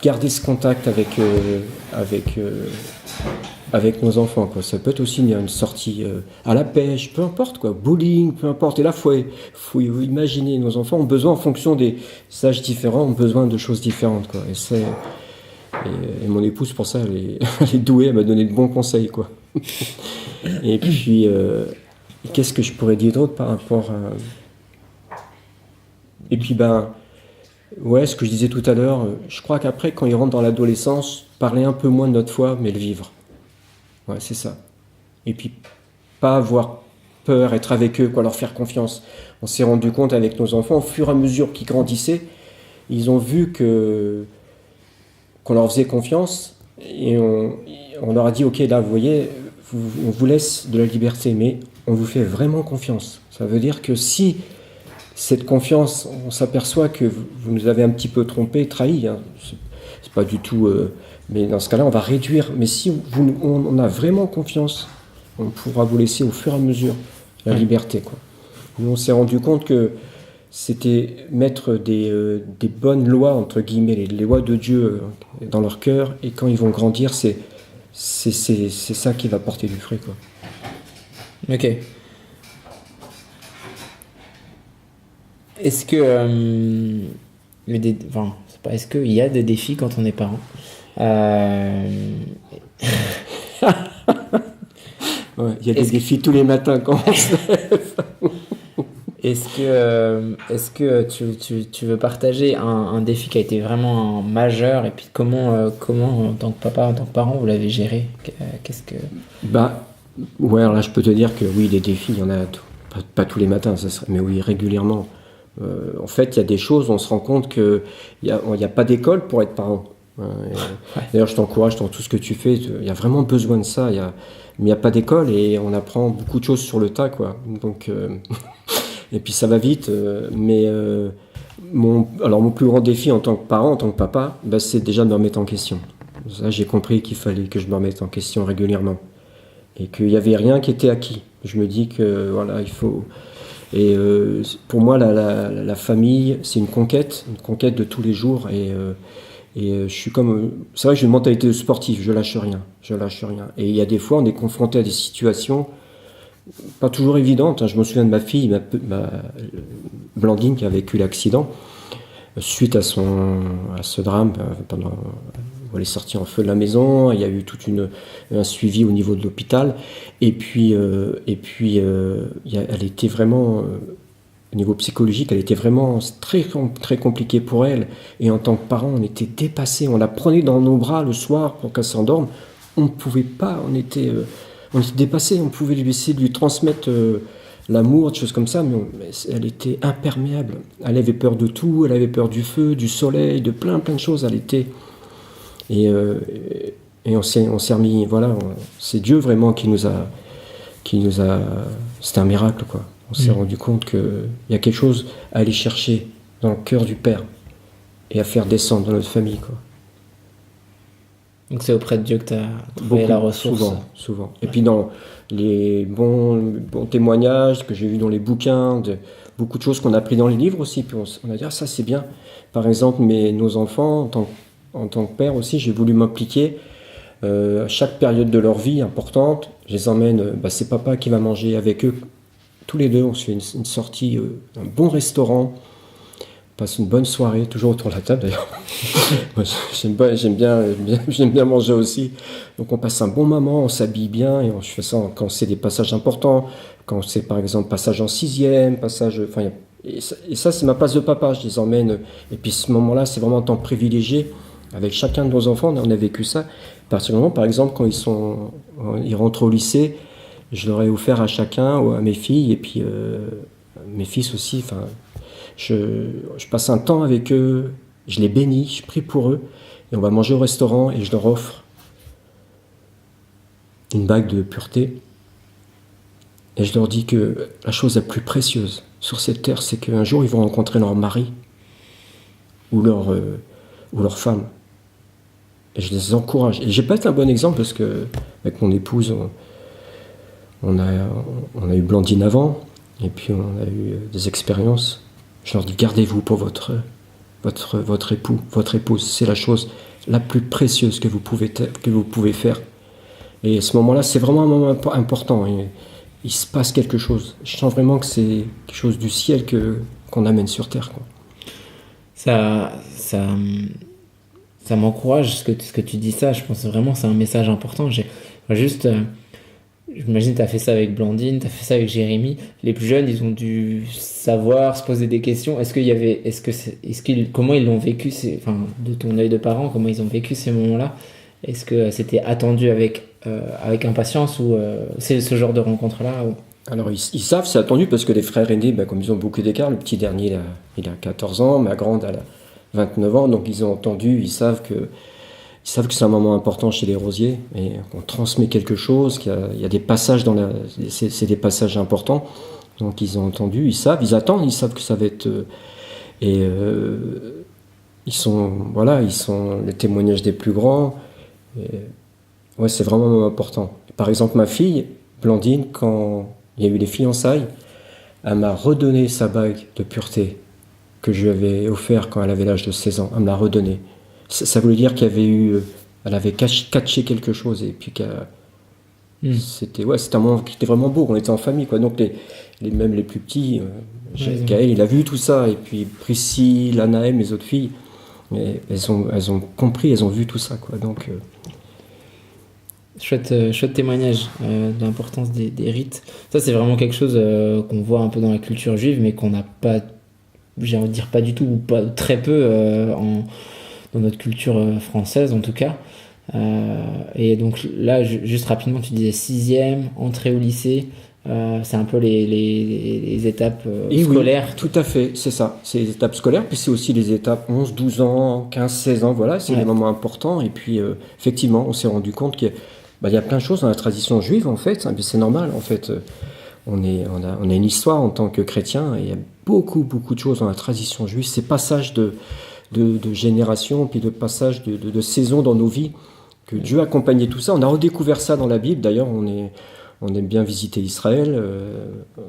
gardé ce contact avec nos enfants, quoi. Ça peut être aussi une sortie à la pêche, peu importe, quoi, bowling, peu importe. Et là, faut imaginer, nos enfants ont besoin, en fonction des âges différents, ont besoin de choses différentes, quoi. Et mon épouse, pour ça, elle est douée, elle m'a donné de bons conseils, quoi. Et puis, qu'est-ce que je pourrais dire d'autre par rapport à... Et puis, ouais, ce que je disais tout à l'heure, je crois qu'après, quand ils rentrent dans l'adolescence, parler un peu moins de notre foi, mais le vivre. Ouais, c'est ça. Et puis, pas avoir peur, être avec eux, quoi, leur faire confiance. On s'est rendu compte avec nos enfants, au fur et à mesure qu'ils grandissaient, ils ont vu qu'on leur faisait confiance et on leur a dit, ok, là, vous voyez, on vous laisse de la liberté, mais on vous fait vraiment confiance. Ça veut dire que si cette confiance, on s'aperçoit que vous nous avez un petit peu trompé, trahi, hein, c'est pas du tout... mais dans ce cas-là, on va réduire. Mais si on a vraiment confiance, on pourra vous laisser au fur et à mesure la liberté, quoi. Nous, on s'est rendu compte que c'était mettre des bonnes lois, entre guillemets, les lois de Dieu dans leur cœur, et quand ils vont grandir, c'est ça qui va porter du fruit, quoi. Ok. Est-ce que c'est pas est-ce qu'il y a des défis quand on est parent? Ouais, il y a des défis tous les matins quand on se lève. Est-ce que tu veux partager un défi qui a été vraiment majeur, et puis comment en tant que papa, en tant que parent, vous l'avez géré? Qu'est-ce que... Ouais, alors là je peux te dire que oui, des défis, il y en a pas tous les matins, mais oui, régulièrement. En fait, il y a des choses, on se rend compte qu'il n'y a pas d'école pour être parent. Ouais. D'ailleurs, je t'encourage dans tout ce que tu fais, il y a vraiment besoin de ça, mais il n'y a pas d'école et on apprend beaucoup de choses sur le tas, quoi. Donc, et puis ça va vite, mais mon plus grand défi en tant que parent, en tant que papa, c'est déjà de me remettre en question. Ça, j'ai compris qu'il fallait que je me remette en question régulièrement et qu'il n'y avait rien qui était acquis. Je me dis que voilà, il faut... Et pour moi, la famille, c'est une conquête de tous les jours. Et je suis comme... C'est vrai que j'ai une mentalité de sportif, je lâche rien. Et il y a des fois, on est confronté à des situations pas toujours évidentes, hein. Je me souviens de ma fille, ma Blandine, qui a vécu l'accident. Suite à ce drame, où elle est sortie en feu de la maison, il y a eu un suivi au niveau de l'hôpital. Et puis, elle était vraiment, au niveau psychologique, elle était vraiment très, très compliquée pour elle. Et en tant que parent, on était dépassés. On la prenait dans nos bras le soir pour qu'elle s'endorme. On ne pouvait pas, on était dépassés. On pouvait essayer de lui transmettre l'amour, des choses comme ça, mais elle était imperméable. Elle avait peur de tout, elle avait peur du feu, du soleil, de plein de choses. Elle était... Et on s'est remis, voilà, c'est Dieu vraiment qui nous a, c'était un miracle, quoi. On s'est rendu compte qu'il y a quelque chose à aller chercher dans le cœur du Père et à faire descendre dans notre famille, quoi. Donc c'est auprès de Dieu que tu as trouvé la ressource. Souvent. Et puis dans les bons témoignages que j'ai vus dans les bouquins, beaucoup de choses qu'on a appris dans les livres aussi, puis on a dit, ça c'est bien. Par exemple, nos enfants, en tant que père aussi, j'ai voulu m'impliquer À chaque période de leur vie importante, je les emmène, c'est papa qui va manger avec eux. Tous les deux, on se fait une sortie, un bon restaurant, on passe une bonne soirée, toujours autour de la table d'ailleurs. Moi, j'aime bien manger aussi. Donc on passe un bon moment, on s'habille bien, et je fais ça quand c'est des passages importants, quand c'est par exemple passage en sixième, et ça c'est ma place de papa, je les emmène. Et puis ce moment-là, c'est vraiment un temps privilégié. Avec chacun de nos enfants, on a vécu ça. À partir du moment, par exemple, quand ils rentrent au lycée, je leur ai offert à chacun, ou à mes filles, et puis mes fils aussi. Je passe un temps avec eux, je les bénis, je prie pour eux, et on va manger au restaurant, et je leur offre une bague de pureté. Et je leur dis que la chose la plus précieuse sur cette terre, c'est qu'un jour, ils vont rencontrer leur mari ou leur femme. Et je les encourage. Et je vais pas être un bon exemple parce que avec mon épouse, on a eu Blandine avant, et puis on a eu des expériences. Je leur dis, gardez-vous pour votre époux, votre épouse. C'est la chose la plus précieuse que vous pouvez faire. Et à ce moment-là, c'est vraiment un moment important. Et il se passe quelque chose. Je sens vraiment que c'est quelque chose du ciel qu'on amène sur terre, quoi. Ça m'encourage ce que tu dis ça. Je pense vraiment que c'est un message important. J'imagine que tu as fait ça avec Blandine, tu as fait ça avec Jérémy. Les plus jeunes, ils ont dû savoir, se poser des questions. Comment ils l'ont vécu, de ton œil de parent, comment ils ont vécu ces moments-là? Est-ce que c'était attendu avec impatience ou c'est ce genre de rencontre-là Alors ils savent, c'est attendu parce que les frères aînés, comme ils ont beaucoup d'écart, le petit dernier il a 14 ans, ma grande elle a 29 ans, donc ils ont entendu, ils savent que c'est un moment important chez les Rosiers et qu'on transmet quelque chose, qu'il y a des passages c'est des passages importants, donc ils ont entendu, ils savent, ils attendent, ils savent que ça va être ils sont les témoignages des plus grands. Ouais, c'est vraiment un moment important. Par exemple, ma fille Blandine, quand il y a eu les fiançailles, elle m'a redonné sa bague de pureté que je lui avais offert quand elle avait l'âge de 16 ans. Elle me l'a redonné. Ça voulait dire elle avait catché quelque chose et puis c'était un moment qui était vraiment beau. On était en famille, quoi. Donc même les plus petits, Gaël, il a vu tout ça, et puis Priscille, Anaël, mes autres filles, elles ont compris, elles ont vu tout ça, quoi. Donc chouette témoignage de l'importance des rites. Ça, c'est vraiment quelque chose qu'on voit un peu dans la culture juive, mais qu'on n'a pas, j'ai envie de dire pas du tout, ou pas très peu dans notre culture française en tout cas. Et donc là, juste rapidement, tu disais 6e, entrée au lycée. C'est un peu les étapes scolaires. Oui, tout à fait, c'est ça. C'est les étapes scolaires, puis c'est aussi les étapes 11, 12 ans, 15, 16 ans, voilà, c'est des moments importants. Et puis, effectivement, on s'est rendu compte qu'il y a plein de choses dans la tradition juive, en fait. C'est normal, en fait. On a une histoire en tant que chrétien, et il y a beaucoup, beaucoup de choses dans la tradition juive. Ces passages de génération, puis de passages de saisons dans nos vies, que Dieu accompagnait tout ça. On a redécouvert ça dans la Bible. D'ailleurs, on aime bien visiter Israël.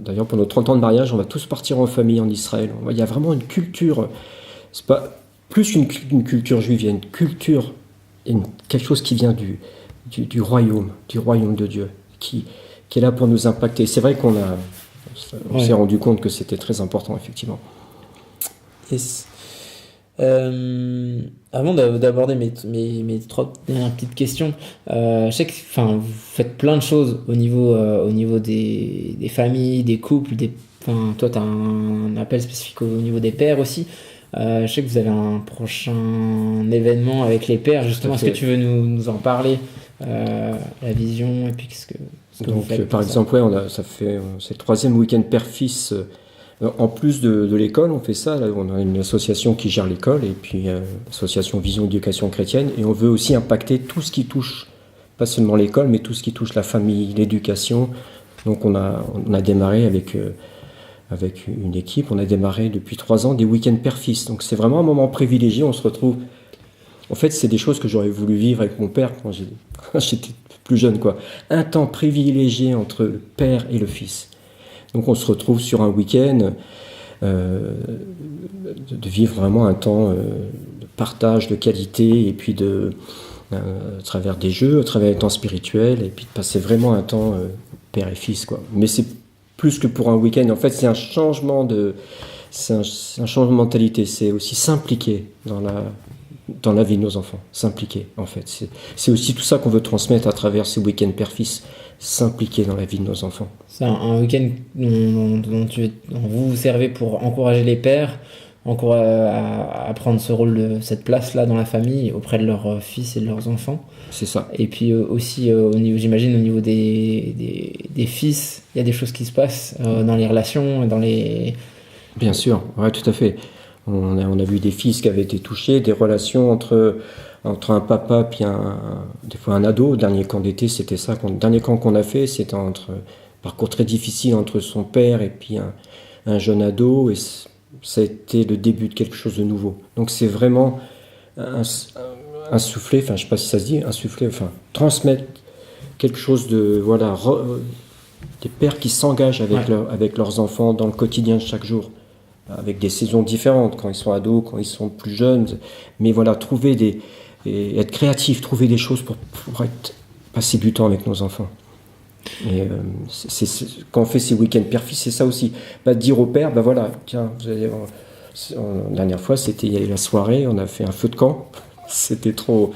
D'ailleurs, pour nos 30 ans de mariage, on va tous partir en famille en Israël. Il y a vraiment une culture. C'est pas plus une culture juive, il y a une culture, quelque chose qui vient du royaume de Dieu, qui est là pour nous impacter. C'est vrai qu'on s'est rendu compte que c'était très important, effectivement. Yes. Avant d'aborder mes 3 dernières petites questions, je sais que vous faites plein de choses au niveau des familles, des couples, toi tu as un appel spécifique au niveau des pères aussi. Je sais que vous avez un prochain événement avec les pères, justement. Est-ce que tu veux nous en parler, la vision, et puis ce que donc, vous faites par exemple, c'est le 3e week-end père-fils. En plus de l'école, on fait ça. Là, on a une association qui gère l'école, et puis l'association Vision Éducation Chrétienne, et on veut aussi impacter tout ce qui touche, pas seulement l'école, mais tout ce qui touche la famille, l'éducation. Donc on a démarré avec une équipe, on a démarré depuis 3 ans des week-ends père-fils. Donc c'est vraiment un moment privilégié, on se retrouve. En fait, c'est des choses que j'aurais voulu vivre avec mon père quand j'étais plus jeune, quoi. Un temps privilégié entre le père et le fils. Donc on se retrouve sur un week-end, de vivre vraiment un temps de partage, de qualité, et puis à travers des jeux, à travers les temps spirituels, et puis de passer vraiment un temps père et fils, quoi. Mais c'est plus que pour un week-end. En fait, c'est un changement c'est un changement de mentalité. C'est aussi s'impliquer dans la vie de nos enfants. S'impliquer, en fait. C'est aussi tout ça qu'on veut transmettre à travers ces week-ends père-fils. S'impliquer dans la vie de nos enfants. C'est un week-end dont vous vous servez pour encourager les pères à prendre ce rôle cette place-là dans la famille auprès de leurs fils et de leurs enfants. C'est ça. Et puis aussi, j'imagine, au niveau des fils, il y a des choses qui se passent dans les relations, dans les... Bien sûr, ouais, tout à fait. On a vu des fils qui avaient été touchés, des relations entre un papa puis des fois un ado. Le dernier camp d'été, c'était ça. Le dernier camp qu'on a fait, c'était un parcours très difficile entre son père et puis un jeune ado. Et ça a été le début de quelque chose de nouveau. Donc c'est vraiment insuffler, enfin je sais pas si ça se dit, insuffler, enfin transmettre quelque chose de, voilà, des pères qui s'engagent avec leurs enfants dans le quotidien de chaque jour, avec des saisons différentes, quand ils sont ados, quand ils sont plus jeunes. Mais voilà, être créatif, trouver des choses pour passer du temps avec nos enfants. Et quand on fait ces week-ends père-fils, c'est ça aussi. Dire au père, voilà, tiens, la dernière fois, il y a eu la soirée, on a fait un feu de camp. C'était trop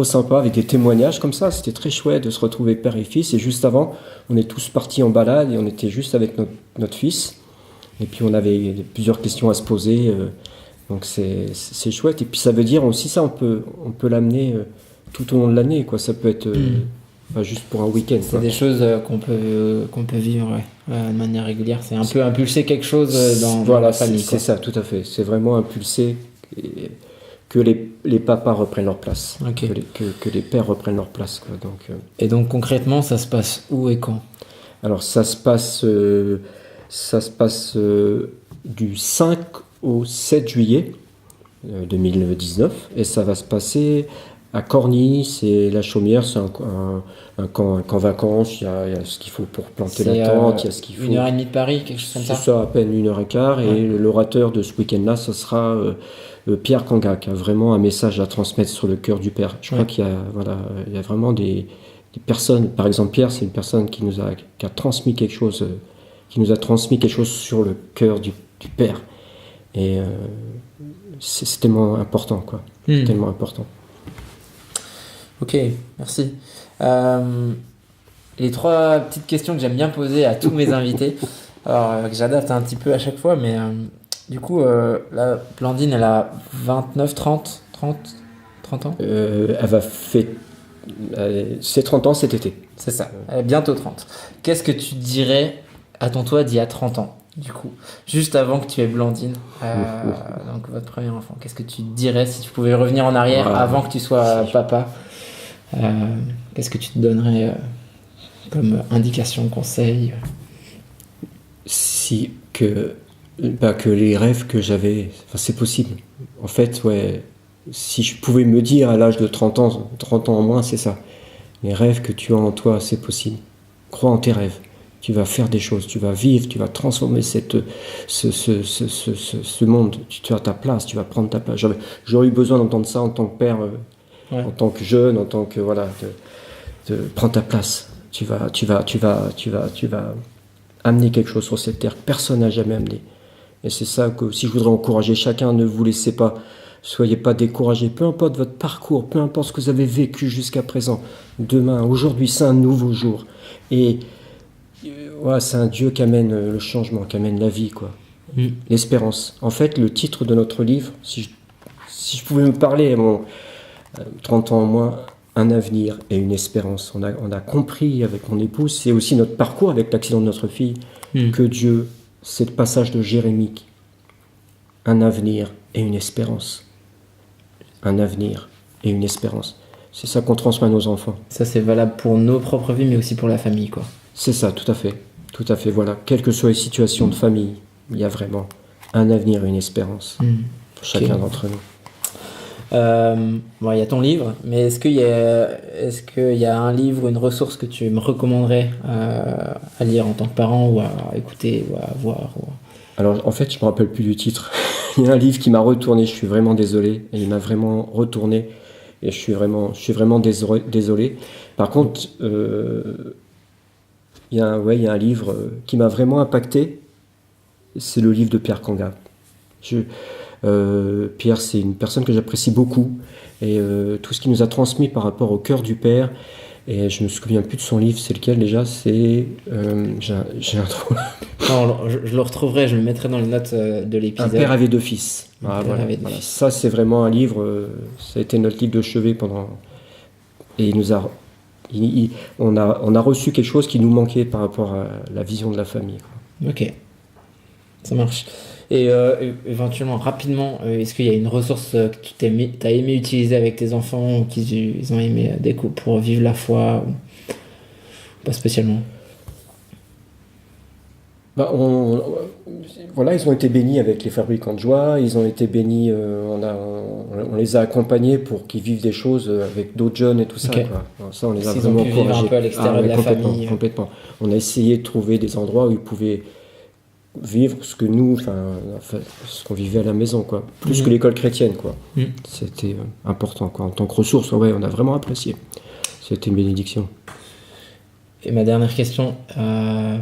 sympa, avec des témoignages comme ça. C'était très chouette de se retrouver père et fils. Et juste avant, on est tous partis en balade et on était juste avec notre fils. Et puis on avait plusieurs questions à se poser. Donc c'est chouette. Et puis ça veut dire aussi ça, on peut l'amener tout au long de l'année, quoi. Ça peut être pas juste pour un week-end. C'est des choses qu'on peut vivre de manière régulière. C'est un peu impulser quelque chose dans la famille. C'est ça, tout à fait. C'est vraiment impulser que les papas reprennent leur place, okay. que les pères reprennent leur place, quoi. Et donc concrètement, ça se passe où et quand ? Alors ça se passe du 5 au 7 juillet 2019 et ça va se passer à Corny, c'est la Chaumière, c'est un camp vacances, il y a ce qu'il faut pour planter la tente, il y a ce qu'il faut. 1h30 de Paris, quelque chose comme ça. C'est ça, à peine 1h15, et l'orateur de ce week-end-là, ce sera Pierre Kanga, qui a vraiment un message à transmettre sur le cœur du Père. Je crois qu'il y a vraiment des personnes, par exemple Pierre, c'est une personne qui a transmis quelque chose, sur le cœur du Père. Et c'est tellement important, quoi. Tellement important. Ok, merci. Les 3 petites questions que j'aime bien poser à tous mes invités, alors que j'adapte un petit peu à chaque fois, mais du coup, là, Blandine, elle a 29, 30 ans. Elle va fêter ses 30 ans cet été. C'est ça, elle a bientôt 30. Qu'est-ce que tu dirais à ton toi d'il y a 30 ans, du coup, juste avant que tu aies Blandine, donc votre premier enfant? Qu'est-ce que tu dirais si tu pouvais revenir en arrière avant que tu sois papa? Qu'est-ce que tu te donnerais comme indication, conseil? Que les rêves que j'avais, c'est possible. En fait, si je pouvais me dire à l'âge de 30 ans en moins, c'est ça. Les rêves que tu as en toi, c'est possible. Crois en tes rêves. Tu vas faire des choses, tu vas vivre, tu vas transformer ce monde. Tu as ta place, tu vas prendre ta place. J'aurais eu besoin d'entendre ça en tant que père, en tant que jeune, en tant que prends ta place. Tu vas amener quelque chose sur cette terre que personne n'a jamais amené. Et c'est ça que si je voudrais encourager chacun, ne vous laissez pas, soyez pas découragés, peu importe votre parcours, peu importe ce que vous avez vécu jusqu'à présent. Demain, aujourd'hui, c'est un nouveau jour. Et c'est un Dieu qui amène le changement, qui amène la vie, quoi. L'espérance. En fait, le titre de notre livre, si je pouvais me parler à mon 30 ans en moins, un avenir et une espérance. On a compris avec mon épouse, c'est aussi notre parcours avec l'accident de notre fille, que Dieu, c'est le passage de Jérémie, un avenir et une espérance. Un avenir et une espérance. C'est ça qu'on transmet à nos enfants. Ça, c'est valable pour nos propres vies, mais aussi pour la famille, quoi. C'est ça, tout à fait. Tout à fait, voilà. Quelles que soient les situations de famille, il y a vraiment un avenir et une espérance pour chacun d'entre nous. Il y a ton livre, mais est-ce qu'il y a un livre, une ressource que tu me recommanderais à lire en tant que parent, ou à écouter, ou à voir Alors, en fait, je me rappelle plus du titre. Il y a un livre qui m'a retourné, je suis vraiment désolé, et il m'a vraiment retourné. Et je suis vraiment désolé. Par contre, il y a un livre qui m'a vraiment impacté. C'est le livre de Pierre Kanga. Pierre, c'est une personne que j'apprécie beaucoup. Et tout ce qu'il nous a transmis par rapport au cœur du Père. Et je me souviens plus de son livre, c'est lequel déjà? C'est. J'ai un trou. Non, je le retrouverai, je le mettrai dans les notes de l'épisode. Un père avait deux fils. Voilà. Ça, c'est vraiment un livre. Ça a été notre livre de chevet pendant. Et il nous a. On a reçu quelque chose qui nous manquait par rapport à la vision de la famille, quoi. Ok, ça marche. Et éventuellement, rapidement, est-ce qu'il y a une ressource que tu as aimé utiliser avec tes enfants ou qu'ils ont aimé pour vivre la foi ou pas spécialement? Voilà, ils ont été bénis avec les fabricants de joie, ils ont été bénis, on les a accompagnés pour qu'ils vivent des choses avec d'autres jeunes et tout ça. Okay. Quoi. Alors ça, on les a S'ils vraiment ont pu vivre un peu à l'extérieur de la famille. Complètement. On a essayé de trouver des endroits où ils pouvaient vivre ce que nous, ce qu'on vivait à la maison, quoi. Plus que l'école chrétienne, quoi. C'était important, quoi. En tant que ressource, on a vraiment apprécié. C'était une bénédiction. Et ma dernière question,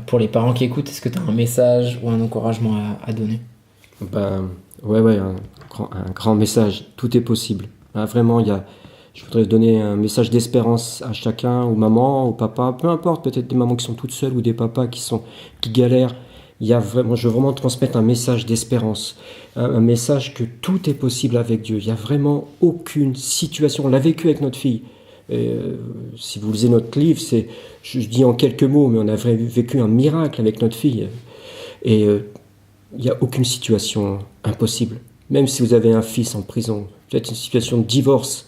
pour les parents qui écoutent, est-ce que tu as un message ou un encouragement à donner? Un grand message. Tout est possible. Vraiment, je voudrais donner un message d'espérance à chacun, aux mamans, aux papas, peu importe, peut-être des mamans qui sont toutes seules ou des papas qui galèrent. Je veux vraiment transmettre un message d'espérance, un message que tout est possible avec Dieu. Il n'y a vraiment aucune situation. On l'a vécu avec notre fille. Si vous lisez notre livre, je dis en quelques mots, mais on a vécu un miracle avec notre fille. Et il n'y a aucune situation impossible. Même si vous avez un fils en prison, peut-être une situation de divorce,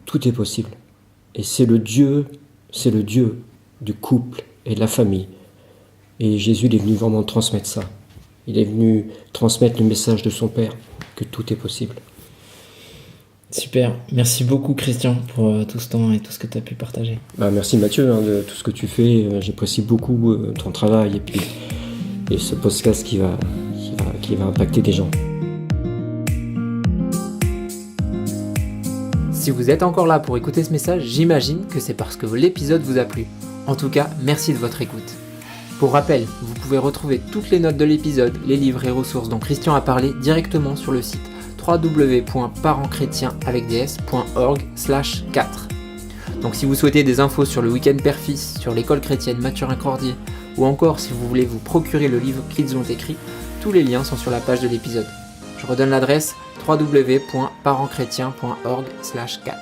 tout est possible. Et c'est le Dieu du couple et de la famille. Et Jésus, il est venu vraiment transmettre ça. Il est venu transmettre le message de son Père, que tout est possible. Super. Merci beaucoup, Christian, pour tout ce temps et tout ce que tu as pu partager. Merci Mathieu, de tout ce que tu fais. J'apprécie beaucoup ton travail et ce podcast qui va impacter des gens. Si vous êtes encore là pour écouter ce message, j'imagine que c'est parce que l'épisode vous a plu. En tout cas, merci de votre écoute. Pour rappel, vous pouvez retrouver toutes les notes de l'épisode, les livres et ressources dont Christian a parlé directement sur le site www.parentschrétiens.org/4. Donc si vous souhaitez des infos sur le week-end Père-Fils, sur l'école chrétienne Mathurin-Cordier, ou encore si vous voulez vous procurer le livre qu'ils ont écrit, tous les liens sont sur la page de l'épisode. Je redonne l'adresse www.parentschrétiens.org/4.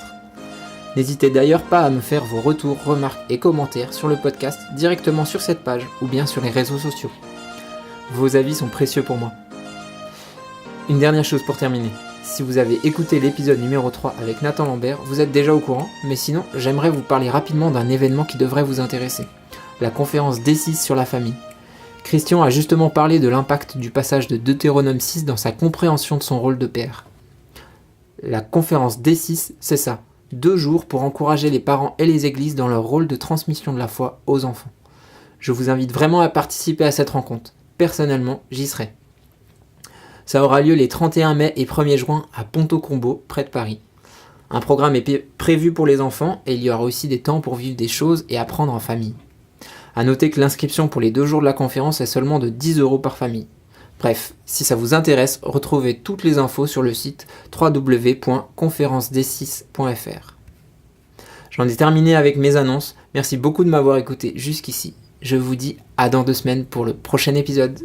N'hésitez d'ailleurs pas à me faire vos retours, remarques et commentaires sur le podcast directement sur cette page ou bien sur les réseaux sociaux. Vos avis sont précieux pour moi. Une dernière chose pour terminer. Si vous avez écouté l'épisode numéro 3 avec Nathan Lambert, vous êtes déjà au courant, mais sinon, j'aimerais vous parler rapidement d'un événement qui devrait vous intéresser. La conférence D6 sur la famille. Christian a justement parlé de l'impact du passage de Deutéronome 6 dans sa compréhension de son rôle de père. La conférence D6, c'est ça. 2 jours pour encourager les parents et les églises dans leur rôle de transmission de la foi aux enfants. Je vous invite vraiment à participer à cette rencontre. Personnellement, j'y serai. Ça aura lieu les 31 mai et 1er juin à Ponto-Combo, près de Paris. Un programme est prévu pour les enfants et il y aura aussi des temps pour vivre des choses et apprendre en famille. A noter que l'inscription pour les 2 jours de la conférence est seulement de 10 € par famille. Bref, si ça vous intéresse, retrouvez toutes les infos sur le site www.conférenced6.fr. J'en ai terminé avec mes annonces. Merci beaucoup de m'avoir écouté jusqu'ici. Je vous dis à dans 2 semaines pour le prochain épisode.